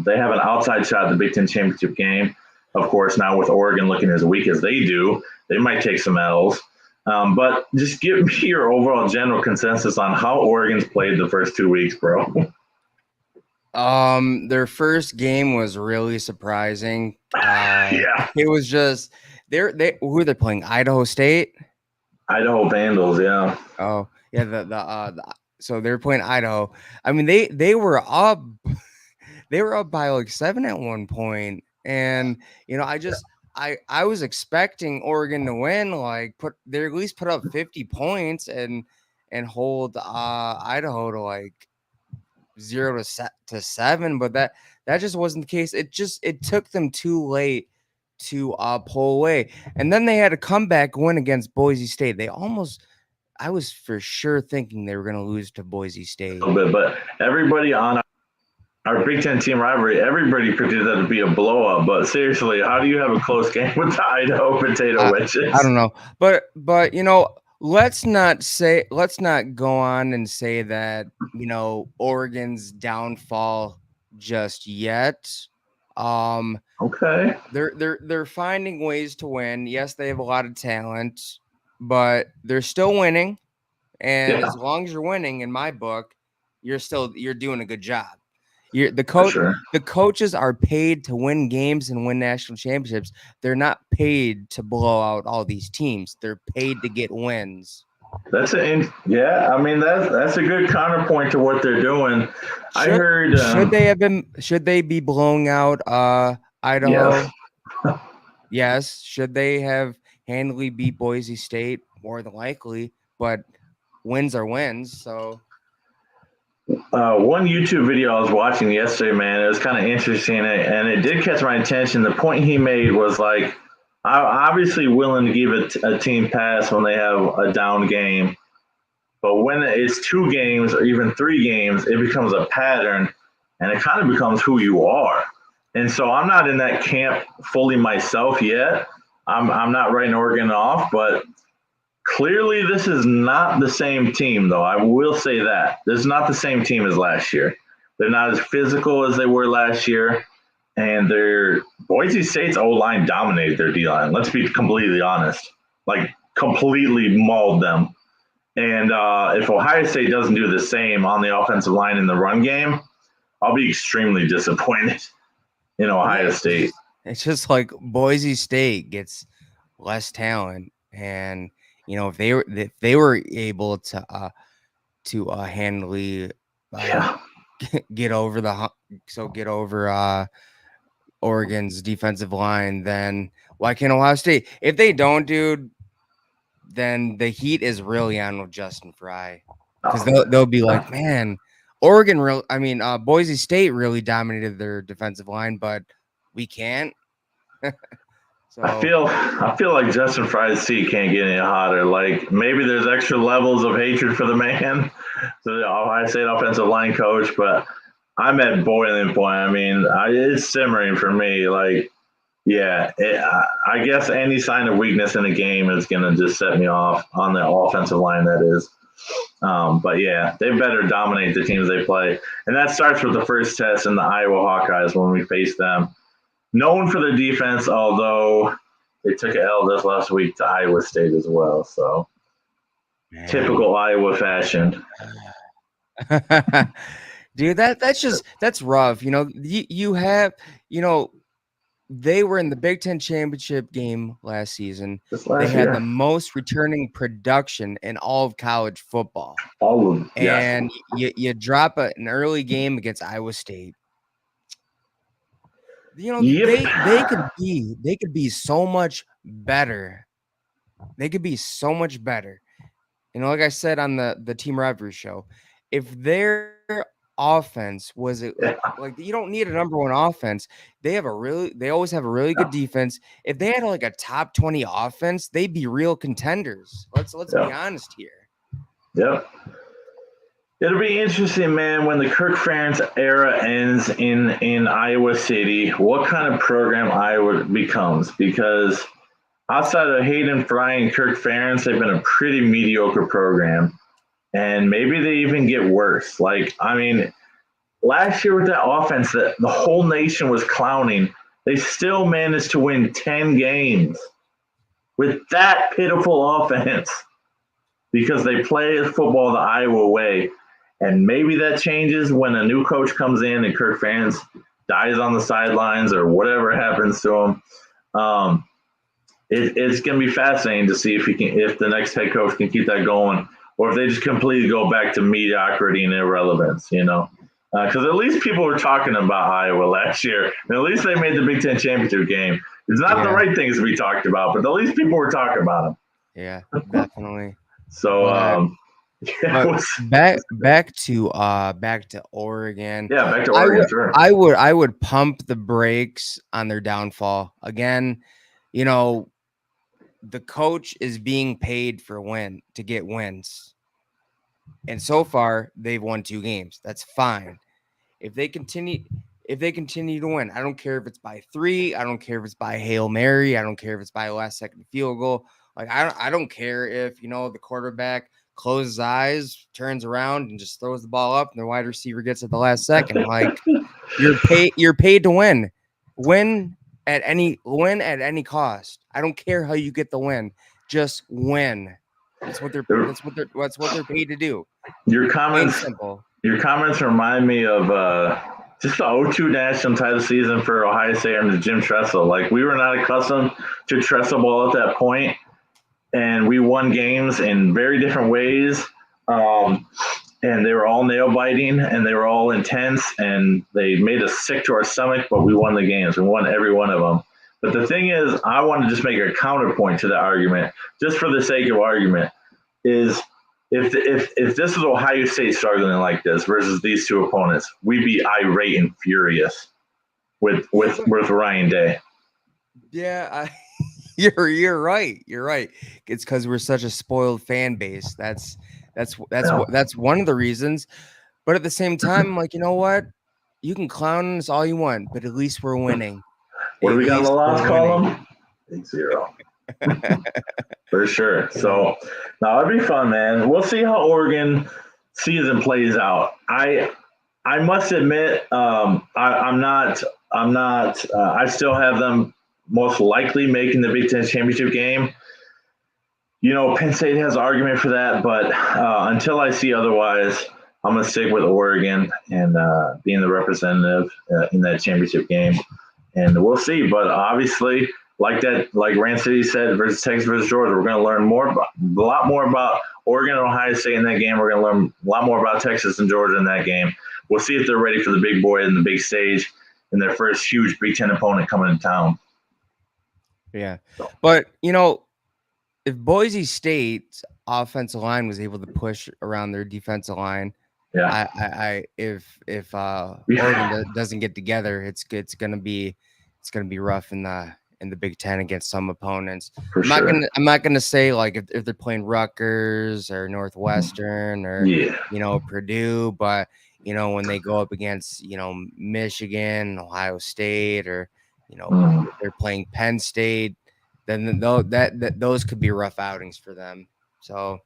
They have an outside shot at the Big Ten championship game. Of course, now with Oregon looking as weak as they do, they might take some L's. But just give me your overall general consensus on how Oregon's played the first 2 weeks, bro. Their first game was really surprising. Yeah. It was just who are they playing? Idaho State? Idaho Vandals, yeah. Oh, yeah, so they're playing Idaho. I mean, they were up by like 7 at one point. And I was expecting Oregon to win, like they at least put up 50 points and hold Idaho to like 0-7, but that just wasn't the case. It took them too late to pull away, and then they had a comeback win against Boise State. I was for sure thinking they were going to lose to Boise State. A little bit, but everybody on our Big Ten team rivalry, everybody predicted that to be a blowout. But seriously, how do you have a close game with the Idaho Potato Wedges? I don't know, but let's not go on and say that Oregon's downfall just yet. Okay. They're finding ways to win. Yes, they have a lot of talent, but they're still winning. And as long as you're winning, in my book, you're doing a good job. The coaches are paid to win games and win national championships. They're not paid to blow out all these teams. They're paid to get wins. That's a good counterpoint to what they're doing. I heard should they be blowing out Idaho? Yes. Yes. Should they have handily beat Boise State? More than likely, but wins are wins. So one YouTube video I was watching yesterday, man, it was kind of interesting, and it did catch my attention. The point he made was like, I'm obviously willing to give a team pass when they have a down game, but when it's 2 games or even 3 games, it becomes a pattern, and it kind of becomes who you are. And so I'm not in that camp fully myself yet. I'm not writing Oregon off, but clearly this is not the same team, though. I will say that. This is not the same team as last year. They're not as physical as they were last year. And Boise State's O-line dominated their D-line. Let's be completely honest. Like, completely mauled them. And if Ohio State doesn't do the same on the offensive line in the run game, I'll be extremely disappointed in Ohio State. It's just like Boise State gets less talent. And, if they were able to handily get over Oregon's defensive line, then why can't Ohio State? If they don't, dude, then the heat is really on with Justin Fry, because they'll be like, man, Boise State really dominated their defensive line, but we can't. So I feel like Justin Fry's seat can't get any hotter. Like, maybe there's extra levels of hatred for the man, the Ohio State offensive line coach, but I'm at boiling point. I mean, it's simmering for me. Like, yeah, I guess any sign of weakness in a game is going to just set me off on the offensive line, that is. But, yeah, they better dominate the teams they play. And that starts with the first test in the Iowa Hawkeyes when we face them. Known for their defense, although they took an L this last week to Iowa State as well. So typical Iowa fashion. Dude, that's rough. You have, they were in the Big Ten championship game last season. Just They last had year. the most returning production in all of college football. All of them, yes. And you drop an early game against Iowa State. Yep. They could be so much better. They could be so much better. Like I said on the Team Rivalry show, if their offense was it like you don't need a number one offense. They always have a really good defense. If they had like a top 20 offense, they'd be real contenders. Let's be honest here. Yep. It'll be interesting, man, when the Kirk Ferentz era ends in Iowa City, what kind of program Iowa becomes. Because outside of Hayden Fry and Kirk Ferentz, they've been a pretty mediocre program. And maybe they even get worse. Last year with that offense that the whole nation was clowning, they still managed to win 10 games with that pitiful offense because they play football the Iowa way. And maybe that changes when a new coach comes in and Kirk Ferentz dies on the sidelines or whatever happens to him. It's going to be fascinating to see if the next head coach can keep that going, or if they just completely go back to mediocrity and irrelevance. Because at least people were talking about Iowa last year. And at least they made the Big Ten championship game. It's not the right things to be talked about, but at least people were talking about them. Yeah, definitely. So. Back to Oregon. Yeah, back to Oregon. Sure. I would pump the brakes on their downfall. Again, the coach is being paid to get wins. And so far they've won 2 games. That's fine. If they continue to win, I don't care if it's by 3, I don't care if it's by Hail Mary, I don't care if it's by a last second field goal. Like I don't care if the quarterback closes his eyes, turns around, and just throws the ball up, and the wide receiver gets it the last second. Like you're paid to win. Win at any cost. I don't care how you get the win. Just win. That's what they're paid to do. Your comments remind me of just the 0-2 national title season for Ohio State under Jim Tressel. Like, we were not accustomed to Tressel ball at that point. And we won games in very different ways. And they were all nail biting and they were all intense and they made us sick to our stomach, but we won the games. We won every one of them. But the thing is, I want to just make a counterpoint to that argument, just for the sake of argument, is if this was Ohio State struggling like this versus these 2 opponents, we'd be irate and furious with Ryan Day. Yeah, You're right. You're right. It's because we're such a spoiled fan base. That's one of the reasons. But at the same time, I'm like, you know what? You can clown us all you want, but at least we're winning. What do we got in the last column? 0. For sure. So now it'd be fun, man. We'll see how Oregon season plays out. I must admit, I'm not. I still have them most likely making the Big Ten championship game. Penn State has an argument for that, but until I see otherwise, I'm going to stick with Oregon and being the representative in that championship game. And we'll see. But obviously, like Rand City said, versus Texas versus Georgia, we're going to learn a lot more about Oregon and Ohio State in that game. We're going to learn a lot more about Texas and Georgia in that game. We'll see if they're ready for the big boy and the big stage and their first huge Big Ten opponent coming to town. Yeah. But, if Boise State's offensive line was able to push around their defensive line, if Oregon doesn't get together, it's gonna be rough in the Big Ten against some opponents. I'm not gonna say like if they're playing Rutgers or Northwestern or Purdue, but when they go up against Michigan, Ohio State, or if they're playing Penn State, then those could be rough outings for them. So.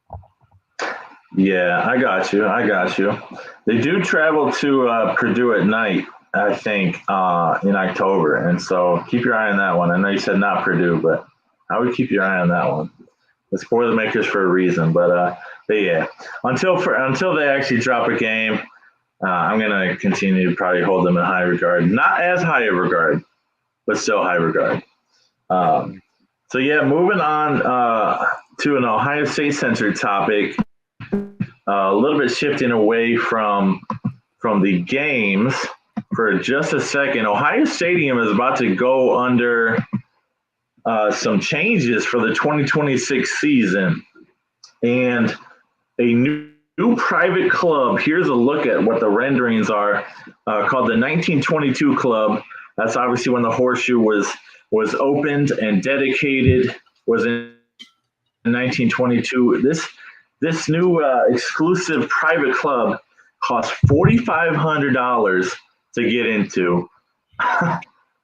Yeah, I got you. They do travel to Purdue at night, I think, in October. And so keep your eye on that one. I know you said not Purdue, but I would keep your eye on that one. It's Boilermakers for a reason. But yeah, until they actually drop a game, I'm gonna continue to probably hold them in high regard. Not as high a regard, but still high regard. So yeah, moving on to an Ohio State centered topic. A little bit shifting away from the games for just a second. Ohio Stadium is about to go under some changes for the 2026 season, and a new private club. Here's a look at what the renderings are, called the 1922 Club. That's obviously when the Horseshoe was opened and dedicated. Was in 1922. This new exclusive private club costs $4,500 to get into,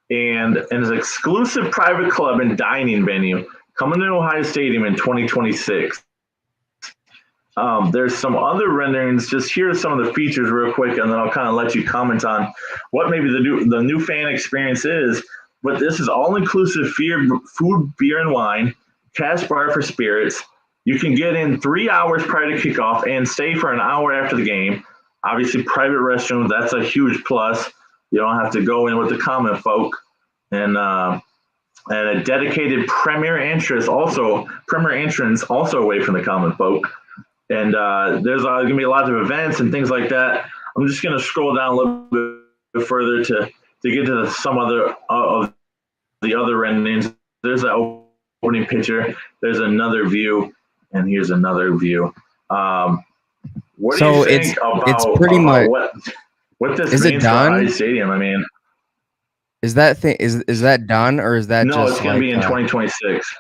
and is an exclusive private club and dining venue coming to Ohio Stadium in 2026. There's some other renderings. Just here are some of the features real quick, and then I'll kind of let you comment on what maybe the new fan experience is. But this is all-inclusive food, beer, and wine, cash bar for spirits. You can get in 3 hours prior to kickoff and stay for an hour after the game. Obviously, private restrooms, that's a huge plus. You don't have to go in with the common folk. And a dedicated premier entrance also away from the common folk. And there's going to be a lot of events and things like that. I'm just going to scroll down a little bit further to get to some other of the other renderings. There's that opening picture. There's another view. And here's another view. What do you think about it's pretty much what this means for Ohio Stadium? I mean, is that done, or is that no? Just it's going to be in 2026.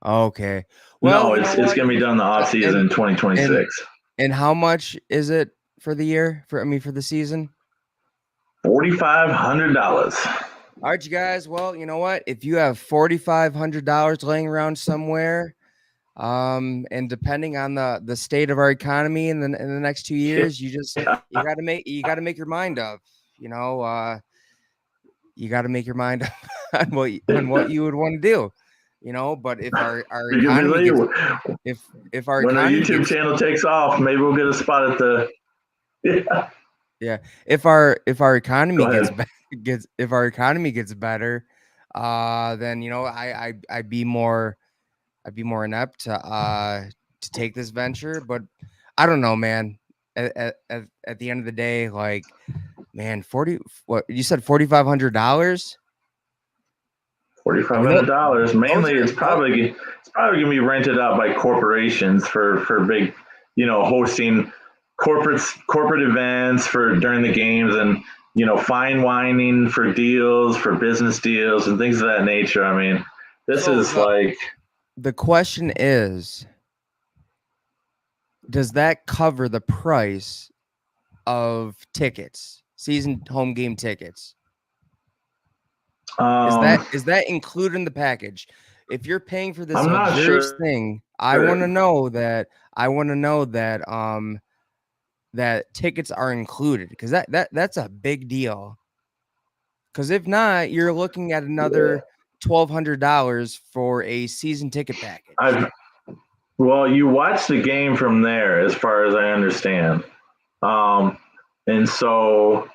Okay. Well, no, it's going to be done the off season in 2026. And how much is it for the year? For the season? $4,500. All right, you guys. Well, you know what? If you have $4,500 laying around somewhere, and depending on the state of our economy in the next 2 years, you got to make your mind up. You got to make your mind up on what you would want to do. But if our economy if our when economy the YouTube channel takes off, maybe we'll get a spot at the yeah. If our economy gets better, then I'd be more inept to take this venture. But I don't know, man. At the end of the day, like, man, what you said, $4,500. $4,500. Mainly, it's probably gonna be rented out by corporations for big, hosting corporate events for during the games, and fine wining for deals, for business deals and things of that nature. I mean, this is like, the question is, does that cover the price of tickets, season home game tickets? Is that included in the package? If you're paying for this luxurious thing, I want to know that that tickets are included, because that's a big deal. Because if not, you're looking at another $1,200 for a season ticket package. Well, you watch the game from there, as far as I understand, and so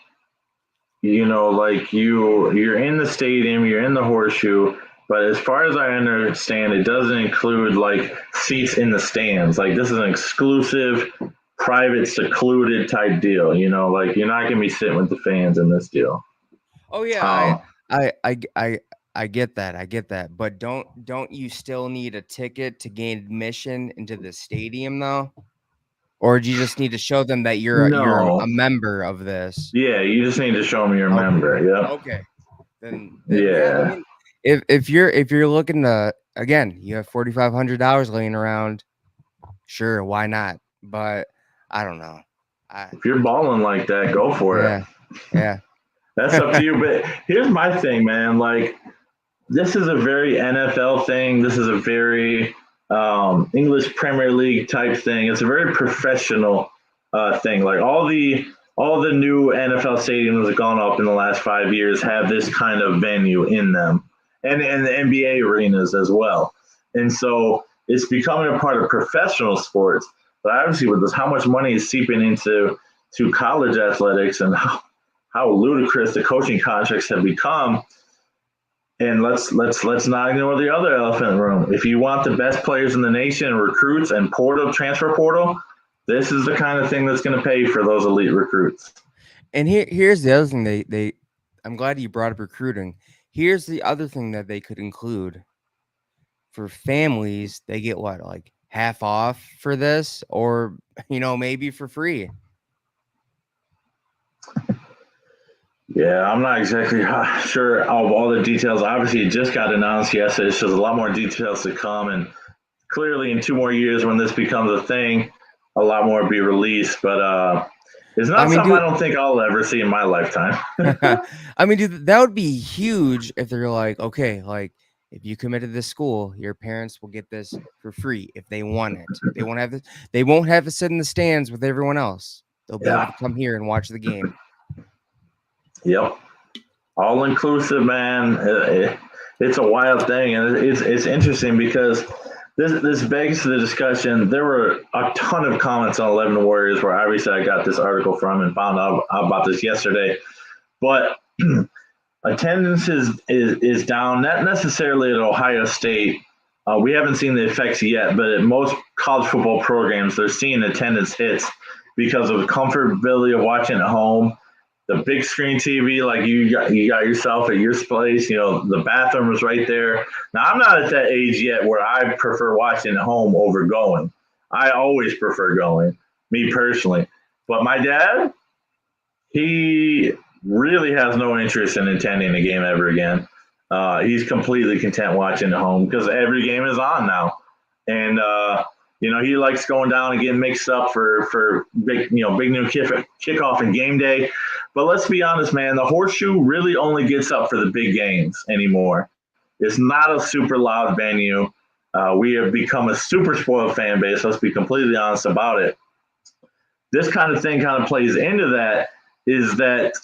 like you're in the stadium, you're in the Horseshoe, but as far as I understand, it doesn't include like seats in the stands. Like, this is an exclusive, private, secluded type deal. Like, you're not gonna be sitting with the fans in this deal. Oh yeah, I get that. But don't you still need a ticket to gain admission into the stadium though? Or do you just need to show them that you're a member of this? Yeah, you just need to show them you're a member. Yeah. Okay. Then yeah. I mean, if you're looking to, again, you have $4,500 laying around, sure, why not? But I don't know. If you're balling like that, go for it. Yeah. That's up to you. But here's my thing, man. Like, this is a very NFL thing. This is a very English Premier League type thing. It's a very professional thing. Like, all the new NFL stadiums that have gone up in the last 5 years have this kind of venue in them, and the NBA arenas as well. And so it's becoming a part of professional sports. But obviously, with this, how much money is seeping into college athletics and how ludicrous the coaching contracts have become. And let's not ignore the other elephant in the room. If you want the best players in the nation, recruits and transfer portal, this is the kind of thing that's going to pay for those elite recruits. And here's the other thing they I'm glad you brought up recruiting. Here's the other thing that they could include. For families, they get what, like half off for this, or maybe for free. Yeah, I'm not exactly sure of all the details. Obviously, it just got announced yesterday, so there's a lot more details to come. And clearly, in 2 more years, when this becomes a thing, a lot more will be released. But it's not something I don't think I'll ever see in my lifetime. I mean, dude, that would be huge if they're like, okay, like if you commit to this school, your parents will get this for free if they want it. They won't have to sit in the stands with everyone else. They'll be able to come here and watch the game. Yep. All inclusive, man. It's a wild thing. And it's interesting because this begs the discussion. There were a ton of comments on 11 Warriors where obviously I got this article from and found out about this yesterday. But attendance is down, not necessarily at Ohio State. We haven't seen the effects yet, but at most college football programs, they're seeing attendance hits because of the comfortability of watching at home. The big screen TV, like you got yourself at your place, the bathroom was right there. Now, I'm not at that age yet where I prefer watching at home over going. I always prefer going, me personally. But my dad, he really has no interest in attending a game ever again. He's completely content watching at home because every game is on now. And, he likes going down and getting mixed up for big new kickoff and game day. But let's be honest, man, the Horseshoe really only gets up for the big games anymore. It's not a super loud venue. We have become a super spoiled fan base. Let's be completely honest about it. This kind of thing kind of plays into that is that,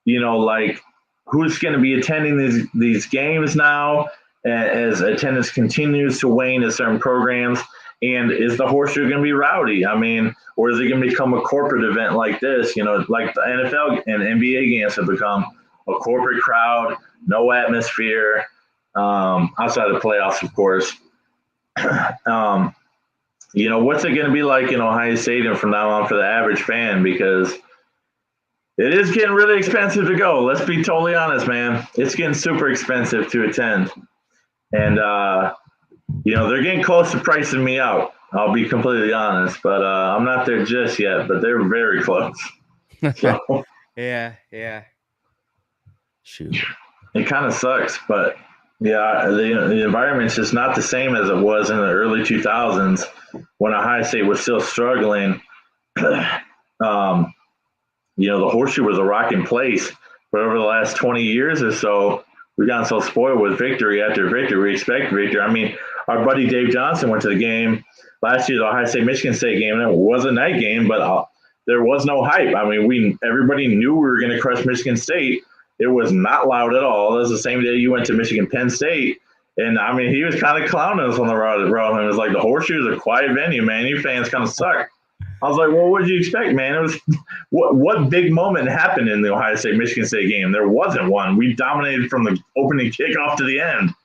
like who's going to be attending these games now as attendance continues to wane at certain programs. And is the Horseshoe going to be rowdy? I mean, or is it going to become a corporate event like this? Like the NFL and NBA games have become a corporate crowd, no atmosphere, outside of the playoffs, of course. What's it going to be like in Ohio Stadium from now on for the average fan? Because it is getting really expensive to go. Let's be totally honest, man. It's getting super expensive to attend. And, they're getting close to pricing me out. I'll be completely honest, but I'm not there just yet, but they're very close. So, yeah. Shoot. It kind of sucks, but yeah, the environment's just not the same as it was in the early 2000s when Ohio State was still struggling. The Horseshoe was a rocking place, but over the last 20 years or so, we've gotten so spoiled with victory after victory. We expect victory. I mean, our buddy Dave Johnson went to the game last year, the Ohio State-Michigan State game, and it was a night game, but there was no hype. I mean, everybody knew we were going to crush Michigan State. It was not loud at all. It was the same day you went to Michigan-Penn State, and, I mean, he was kind of clowning us on the road. It was like, the Horseshoe is a quiet venue, man. You fans kind of suck. I was like, well, what did you expect, man? It was what big moment happened in the Ohio State-Michigan State game? There wasn't one. We dominated from the opening kickoff to the end,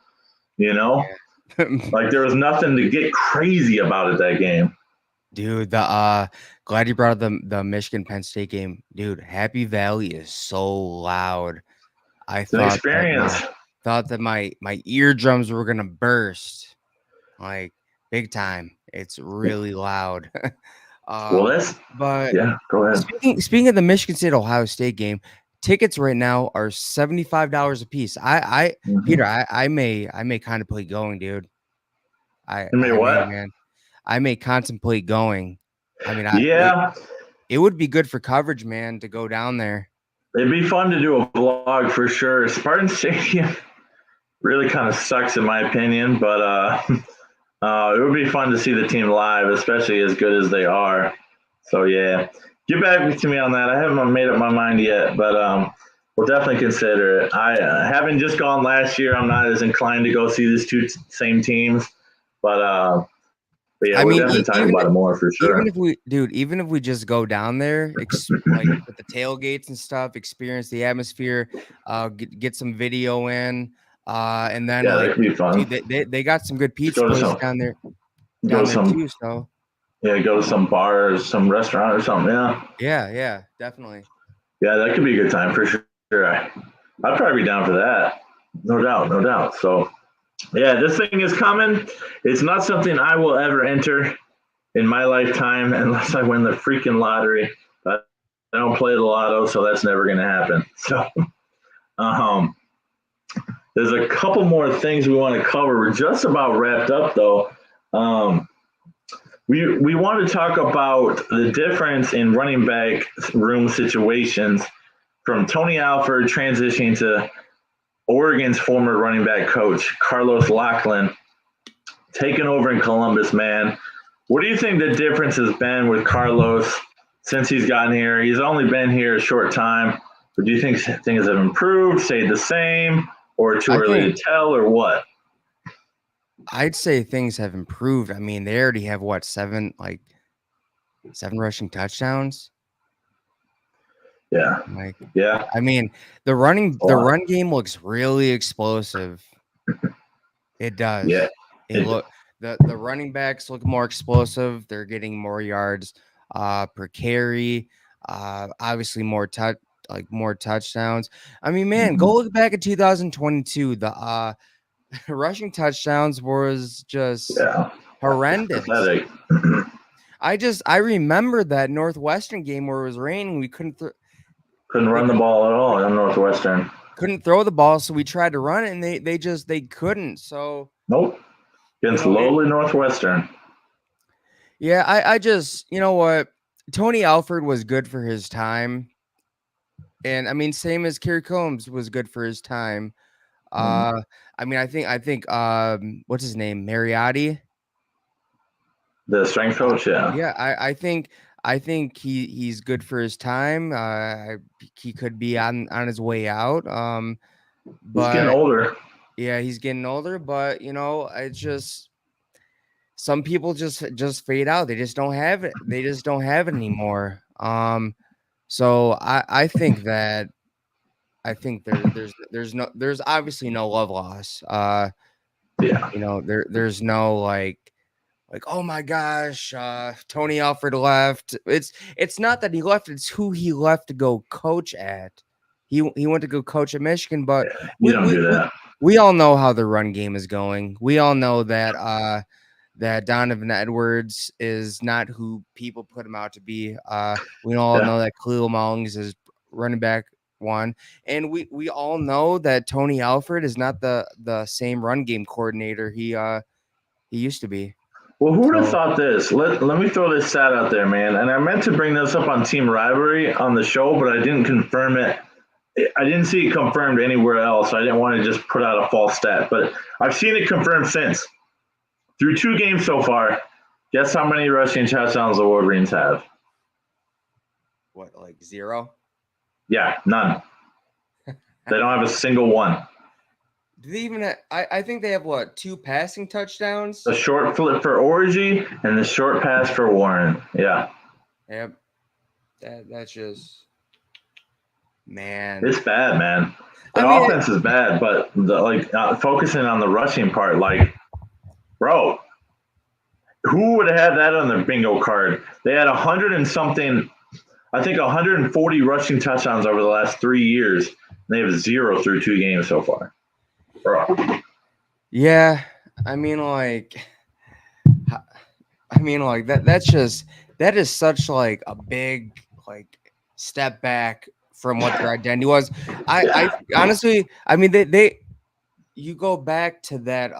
Like there was nothing to get crazy about at that game. Dude, glad you brought up the Michigan Penn State game. Dude, Happy Valley is so loud. It's an experience. Thought that my eardrums were gonna burst, like big time. It's really loud. Go ahead. Speaking of the Michigan State Ohio State game, tickets right now are $75 a piece. Peter, I may contemplate going, dude. I may contemplate going. I mean, it would be good for coverage, man, to go down there. It'd be fun to do a vlog for sure. Spartan Stadium really kind of sucks in my opinion, but it would be fun to see the team live, especially as good as they are. So yeah, get back to me on that. I haven't made up my mind yet, but we'll definitely consider it. I having just gone last year, I'm not as inclined to go see these two same teams. But yeah, I we're mean, definitely talking about it more for sure. even if we just go down there, like with the tailgates and stuff, experience the atmosphere, get some video in, and then Yeah, that like, could be fun. dude, they got some good Just pizza go to places some, down go to there some, too. So go to some bars, some restaurant or something. yeah, definitely. Yeah, that could be a good time for sure. I'd probably be down for that. No doubt, no doubt. So yeah, this thing is coming. It's not something I will ever enter in my lifetime unless I win the freaking lottery. But I don't play the lotto, so that's never going to happen. So um, there's a couple more things we want to cover. We're just about wrapped up, though. Um, we want to talk about the difference in running back room situations from Tony Alford transitioning to Oregon's former running back coach, Carlos Lachlan, taking over in Columbus, man. What do you think the difference has been with Carlos since he's gotten here? He's only been here a short time. But do you think things have improved, stayed the same, or too I early think to tell, or what? I'd say things have improved. I mean, they already have what, seven rushing touchdowns. Yeah, Like, yeah, I mean, the a lot. run game looks really explosive. It Yeah, does. It it, look the running backs look more explosive. They're getting more yards per carry. Obviously more touchdowns. I mean, man, go look back at 2022. The rushing touchdowns was just yeah, horrendous. pathetic. I remember that Northwestern game where it was raining. We Couldn't they run the couldn't ball at all on Northwestern. couldn't throw the ball, so we tried to run it, and they couldn't. So Nope. you Against know it. lowly Northwestern. Yeah, I just, you know what, Tony Alford was good for his time, and I mean, same as Kerry Combs was good for his time. Mm. Uh, I mean, I think what's his name, Mariotti. The strength coach, yeah. Yeah, I think he's good for his time. He could be on his way out. He's getting But older. yeah, he's getting older. But it's just some people just fade out. They just don't have it. They just don't have it anymore. So I think there's obviously no love loss. Yeah. There's no like, oh my gosh, Tony Alford left. It's not that he left, it's who he left to go coach at. He went to go coach at Michigan, but You we don't we do we, that. we all know how the run game is going. We all know that that Donovan Edwards is not who people put him out to be. We all Yeah. know that Khalil Mullings is running back one, and we all know that Tony Alford is not the same run game coordinator he used to be. Well, who would have So thought this? Let me throw this stat out there, man. And I meant to bring this up on Team Rivalry on the show, but I didn't confirm it. I didn't see it confirmed anywhere else. So I didn't want to just put out a false stat, but I've seen it confirmed since. Through 2 games so far, guess how many rushing touchdowns the Wolverines have? what, like zero? Yeah, none. They don't have a single one. Do they even I think they have what, two passing touchdowns? The short flip for Orgy and the short pass for Warren. Yeah, Yep. That's just, man. it's bad, man. I The mean, offense is bad, but focusing on the rushing part, like, bro, who would have had that on their bingo card? They had 100 and something, I think 140 rushing touchdowns over the last 3 years. They have zero through 2 games so far. Bro. yeah. I mean, that is such like a big like step back from what their identity was. I Yeah. honestly, I mean, they you go back to that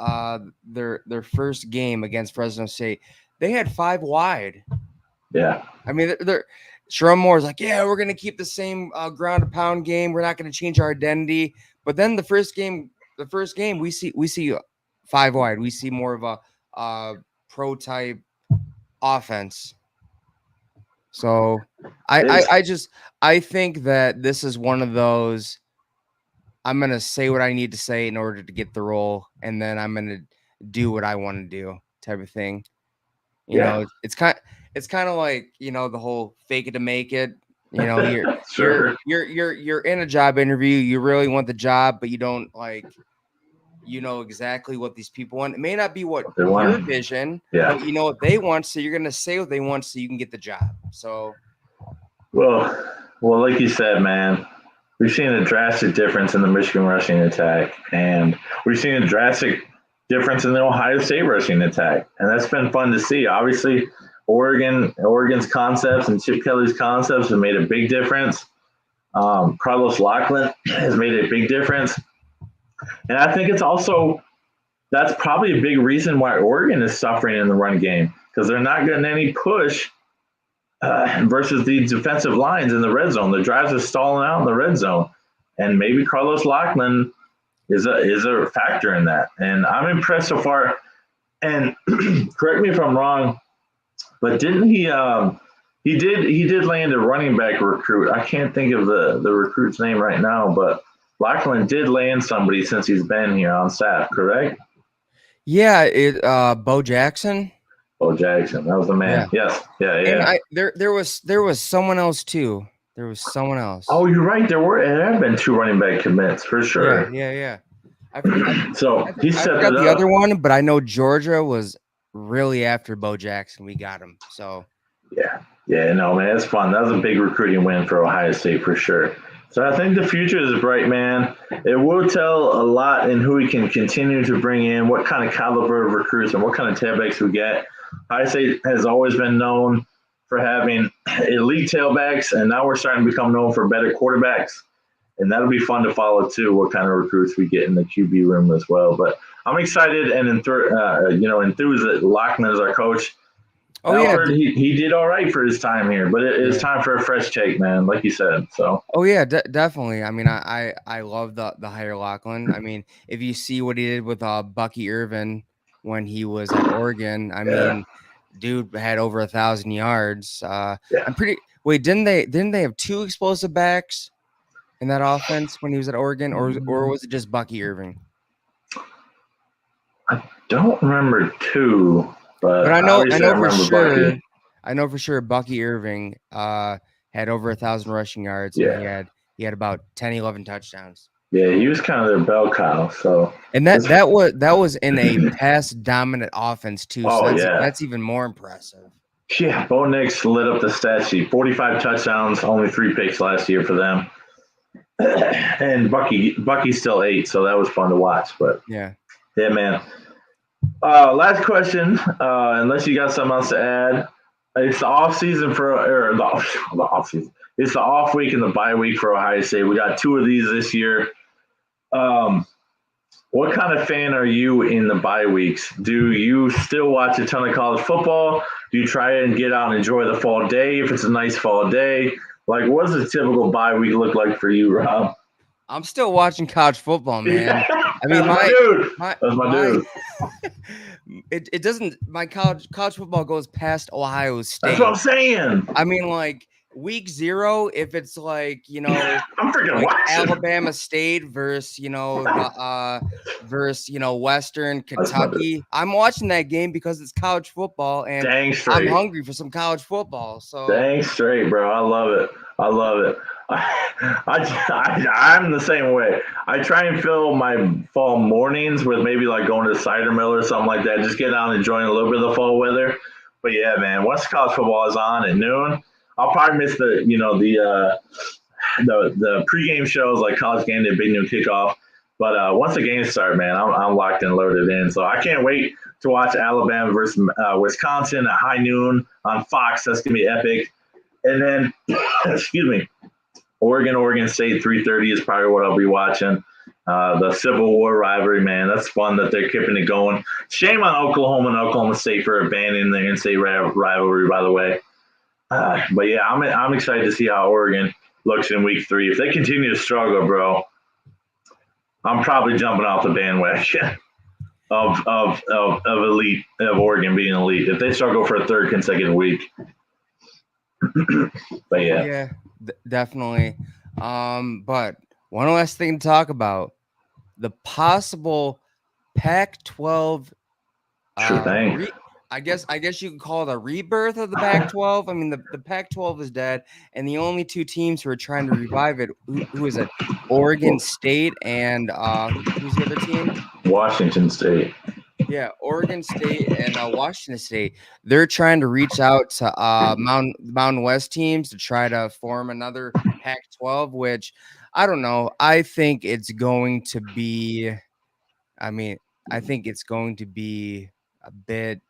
their first game against Fresno State, they had 5 wide. Yeah. I mean, they're Sharon Moore's like, yeah, we're gonna keep the same ground and pound game. We're not gonna change our identity. But then the first game, we see 5 wide. We see more of a pro type offense. So I I, It's I just I think that this is one of those. I'm gonna say what I need to say in order to get the role, and then I'm gonna do what I want to do. type of thing. You know, it's kind of like, you know, the whole fake it to make it. You know, Sure. you're in a job interview. You really want the job, but you don't like, you know exactly what these people want. It may not be what They your want. vision, Yeah. but you know what they want. So you're gonna say what they want so you can get the job. So Well, like you said, man, we've seen a drastic difference in the Michigan rushing attack, and we've seen a drastic difference in the Ohio State rushing attack, and that's been fun to see. Obviously, Oregon's concepts and Chip Kelly's concepts have made a big difference. Carlos Lachlan has made a big difference, and I think it's also that's probably a big reason why Oregon is suffering in the run game because they're not getting any push versus the defensive lines in the red zone. The drives are stalling out in the red zone, and maybe Carlos Lachlan is a factor in that. And I'm impressed so far. And correct me if I'm wrong, but didn't he? He did land a running back recruit. I can't think of the recruit's name right now, but Lachlan did land somebody since he's been here on staff. Correct? yeah, Bo Jackson. Oh, Jackson, that was the man. Yeah. Yes, yeah. And there was someone else too. There was someone else. Oh, you're right. There have been 2 running back commits for sure. Yeah. So he I set forgot it the up. other one, but I know Georgia was really after Bo Jackson. We got him. So Yeah, no, man, it's fun. That was a big recruiting win for Ohio State for sure. So I think the future is bright, man. It will tell a lot in who we can continue to bring in, what kind of caliber of recruits and what kind of tailbacks we get. Ohio State has always been known for having elite tailbacks, and now we're starting to become known for better quarterbacks. And that'll be fun to follow too. What kind of recruits we get in the QB room as well. But I'm excited and enthused that Lockman is our coach. Oh Alford, yeah, he did all right for his time here, but it is time for a fresh take, man. Like you said, so. oh yeah, definitely. I mean, I love the hire Lachlan. I mean, if you see what he did with Bucky Irvin when he was at Oregon, I mean, dude had over 1,000 yards. I'm pretty. Wait, didn't they have 2 explosive backs in that offense when he was at Oregon, or was it just Bucky Irving? I don't remember 2, but I know for sure. Bucky. I know for sure Bucky Irving had over 1,000 rushing yards. Yeah. And he had about 10, 11 touchdowns. Yeah, he was kind of their bell cow. So and that was in a pass dominant offense too. So that's even more impressive. Yeah, Bo Nix lit up the stat sheet. 45 touchdowns, only 3 picks last year for them. And Bucky's still 8, so that was fun to watch. But yeah, man. Last question, unless you got something else to add. It's the off season the off season. It's the off week and the bye week for Ohio State. We got 2 of these this year. What kind of fan are you in the bye weeks? Do you still watch a ton of college football? Do you try and get out and enjoy the fall day if it's a nice fall day? Like, what does a typical bye week look like for you, Rob? I'm still watching college football, man. I mean, that's my dude. It doesn't. My college football goes past Ohio State. That's what I'm saying. I mean, like week 0, if it's like I'm freaking like watching Alabama State versus Western Kentucky. I'm watching that game because it's college football, and I'm hungry for some college football. So dang straight, bro. I love it. I'm the same way. I try and fill my fall mornings with maybe like going to cider mill or something like that. Just getting out and enjoying a little bit of the fall weather. But yeah, man, once college football is on at noon, I'll probably miss the pregame shows like College Game Day, Big Noon Kickoff. But once the games start, man, I'm locked and loaded in. So I can't wait to watch Alabama versus Wisconsin at high noon on Fox. That's gonna be epic. And then, excuse me, Oregon State 3:30 is probably what I'll be watching. The Civil War rivalry, man, that's fun that they're keeping it going. Shame on Oklahoma and Oklahoma State for abandoning the in-state rivalry, by the way. But yeah, I'm excited to see how Oregon looks in week 3. If they continue to struggle, bro, I'm probably jumping off the bandwagon of elite of Oregon being elite. If they struggle for a 3rd consecutive week. But yeah, definitely. But one last thing to talk about: the possible Pac-12 Sure thing. I guess you could call it a rebirth of the Pac-12. I mean, the Pac-12 is dead, and the only two teams who are trying to revive it, who is it? Oregon State and who's the other team? Washington State. Yeah, Oregon State and Washington State. They're trying to reach out to Mountain West teams to try to form another Pac-12, which I don't know. I think it's going to be. I mean, I think it's going to be a bit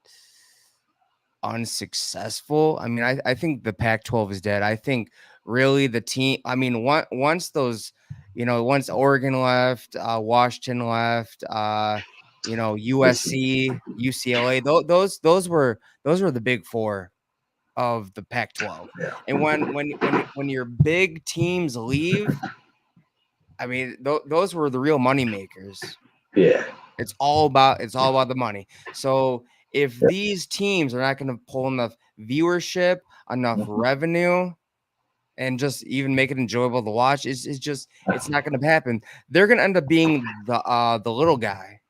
unsuccessful. I mean, I think the Pac-12 is dead. I think really the team. I mean, once those, once Oregon left, Washington left, USC, UCLA. Those were the big four of the Pac-12. Yeah. And when your big teams leave, I mean, those were the real money makers. Yeah. It's all about the money. So if these teams are not going to pull enough viewership, enough revenue, and just even make it enjoyable to watch, it's not going to happen. They're going to end up being the little guy.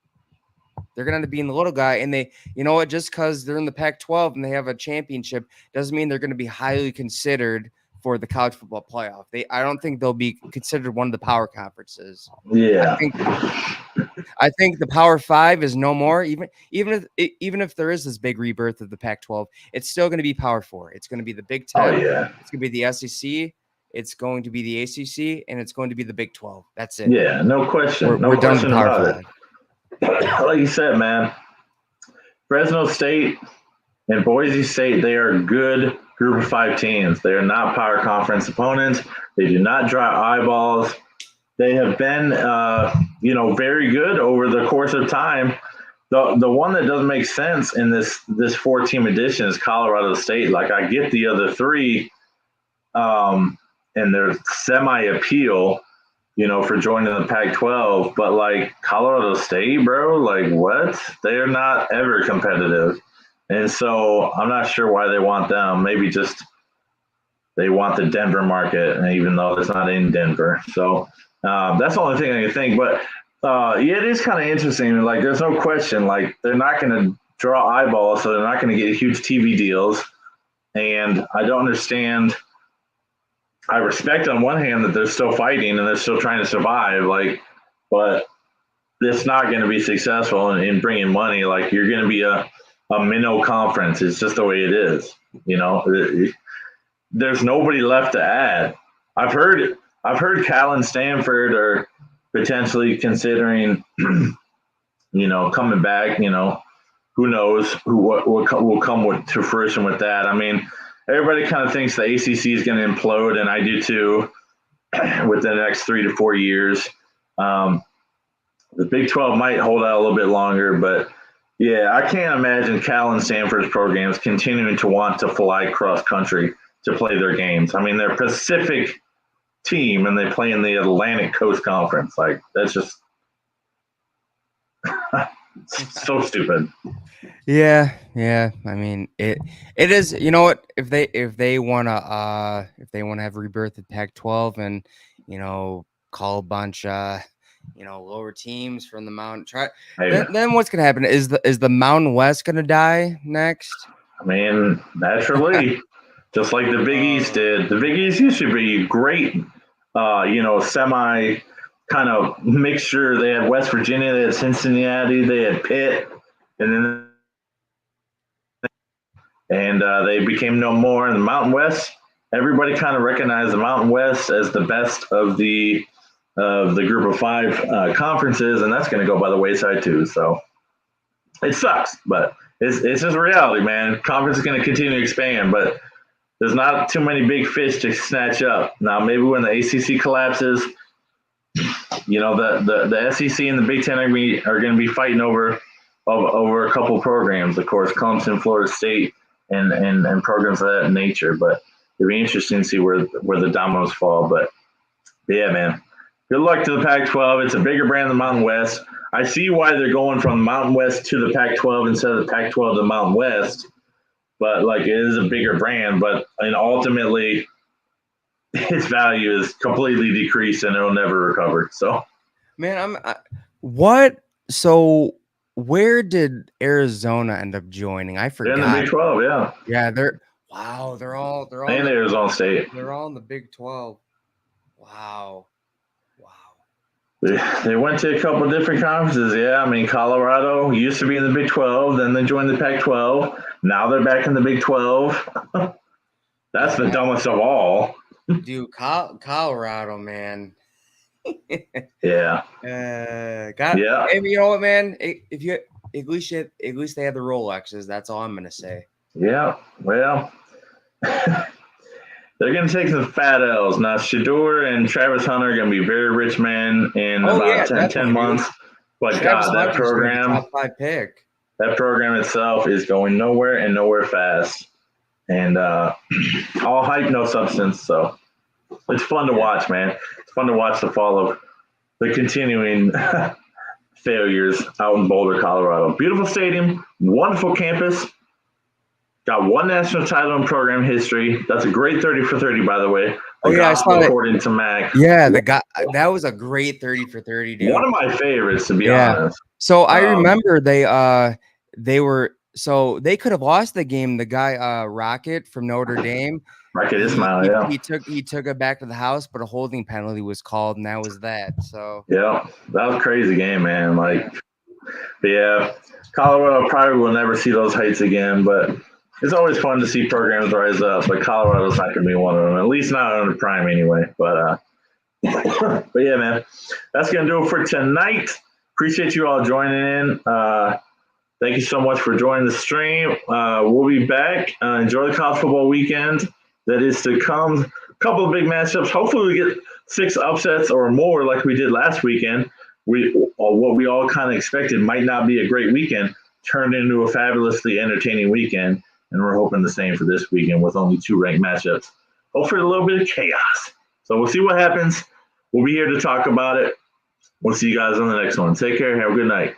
They're going to end up being the little guy, and they, you know what? Just because they're in the Pac-12 and they have a championship doesn't mean they're going to be highly considered for the college football playoff. I don't think they'll be considered one of the power conferences. Yeah. I think the Power Five is no more. Even if there is this big rebirth of the Pac-12, it's still going to be Power Four. It's going to be the Big Ten. Oh, yeah. It's going to be the SEC. It's going to be the ACC, and it's going to be the Big 12. That's it. Yeah, no question. We're done with the Power Five. Like you said, man, Fresno State and Boise State, they are good Group of 5 teams. They are not power conference opponents. They do not draw eyeballs. They have been, very good over the course of time. The one that doesn't make sense in this 4-team edition is Colorado State. Like, I get the other 3, and their semi-appeal, for joining the Pac-12, but like Colorado State, bro, like what? They are not ever competitive. And so I'm not sure why they want them. Maybe just they want the Denver market, and even though it's not in Denver. So that's the only thing I can think. But it is kind of interesting. Like, there's no question, like, they're not going to draw eyeballs, so they're not going to get huge TV deals. And I don't understand. I respect on one hand that they're still fighting and they're still trying to survive, but it's not going to be successful in bringing money. Like, you're going to be a minnow conference. It's just the way it is. There's nobody left to add. I've heard Cal and Stanford are potentially considering, coming back. Who knows what will come to fruition with that. I mean, everybody kind of thinks the ACC is going to implode, and I do too, within the next 3 to 4 years. The Big 12 might hold out a little bit longer, but yeah, I can't imagine Cal and Stanford's programs continuing to want to fly cross country to play their games. I mean, they're a Pacific team, and they play in the Atlantic Coast Conference. Like, that's just so stupid. Yeah. I mean, it is. You know what? If they want to have rebirth at Pac-12 and call a bunch lower teams from the Mountain. Then what's gonna happen? Is the Mountain West gonna die next? I mean, naturally, just like the Big East did. The Big East used to be great. Semi kind of mixture. They had West Virginia, they had Cincinnati, they had Pitt, and they became no more. In the Mountain West, everybody kind of recognized the Mountain West as the best of the Group of 5 conferences, and that's going to go by the wayside too. So it sucks, but it's just reality, man. Conference is going to continue to expand, but there's not too many big fish to snatch up. Now, maybe when the ACC collapses, the SEC and the Big Ten are going to be fighting over a couple programs, of course, Clemson, Florida State, and programs of that nature. But it'll be interesting to see where the dominoes fall. But yeah, man, good luck to the Pac-12. It's a bigger brand than the Mountain West. I see why they're going from the Mountain West to the Pac-12 instead of the Pac-12 to the Mountain West. But like, it is a bigger brand. But ultimately, its value is completely decreased and it'll never recover. So, man, what? So where did Arizona end up joining? I They're in the forgot. Big 12, yeah. Yeah, they're all And Arizona State. they're all in the Big 12. Wow. They went to a couple of different conferences. Yeah, I mean, Colorado used to be in the Big 12, then they joined the Pac-12. Now they're back in the Big 12. That's the dumbest of all. Dude, Colorado, man. Yeah. Yeah. Hey, you know what, man? If you at least they have the Rolexes. That's all I'm gonna say. Yeah. Well, they're gonna take some fat L's now. Shador and Travis Hunter are gonna be very rich men in about 10 months. But Travis God, that program, top 5 pick. That program itself is going nowhere and nowhere fast, and all hype, no substance. So it's fun to watch, man. It's fun to watch the fall of the continuing failures out in Boulder, Colorado. Beautiful stadium, wonderful campus. Got one national title in program history. That's a great 30 for 30, by the way. I saw it. According to Mac. Yeah, that was a great 30 for 30, dude. One of my favorites, to be honest. So I remember they were so they could have lost the game. The guy Rocket from Notre Dame. Rocket Ismail, he took it back to the house, but a holding penalty was called, and that was that. So yeah, that was a crazy game, man. Colorado probably will never see those heights again, but it's always fun to see programs rise up. But Colorado's not going to be one of them, at least not under prime anyway. But yeah, man, that's going to do it for tonight. Appreciate you all joining in. Thank you so much for joining the stream. We'll be back. Enjoy the college football weekend that is to come. A couple of big matchups. Hopefully we get 6 upsets or more like we did last weekend. What we all kind of expected might not be a great weekend turned into a fabulously entertaining weekend, and we're hoping the same for this weekend with only 2 ranked matchups. Hopefully a little bit of chaos. So we'll see what happens. We'll be here to talk about it. We'll see you guys on the next one. Take care. Have a good night.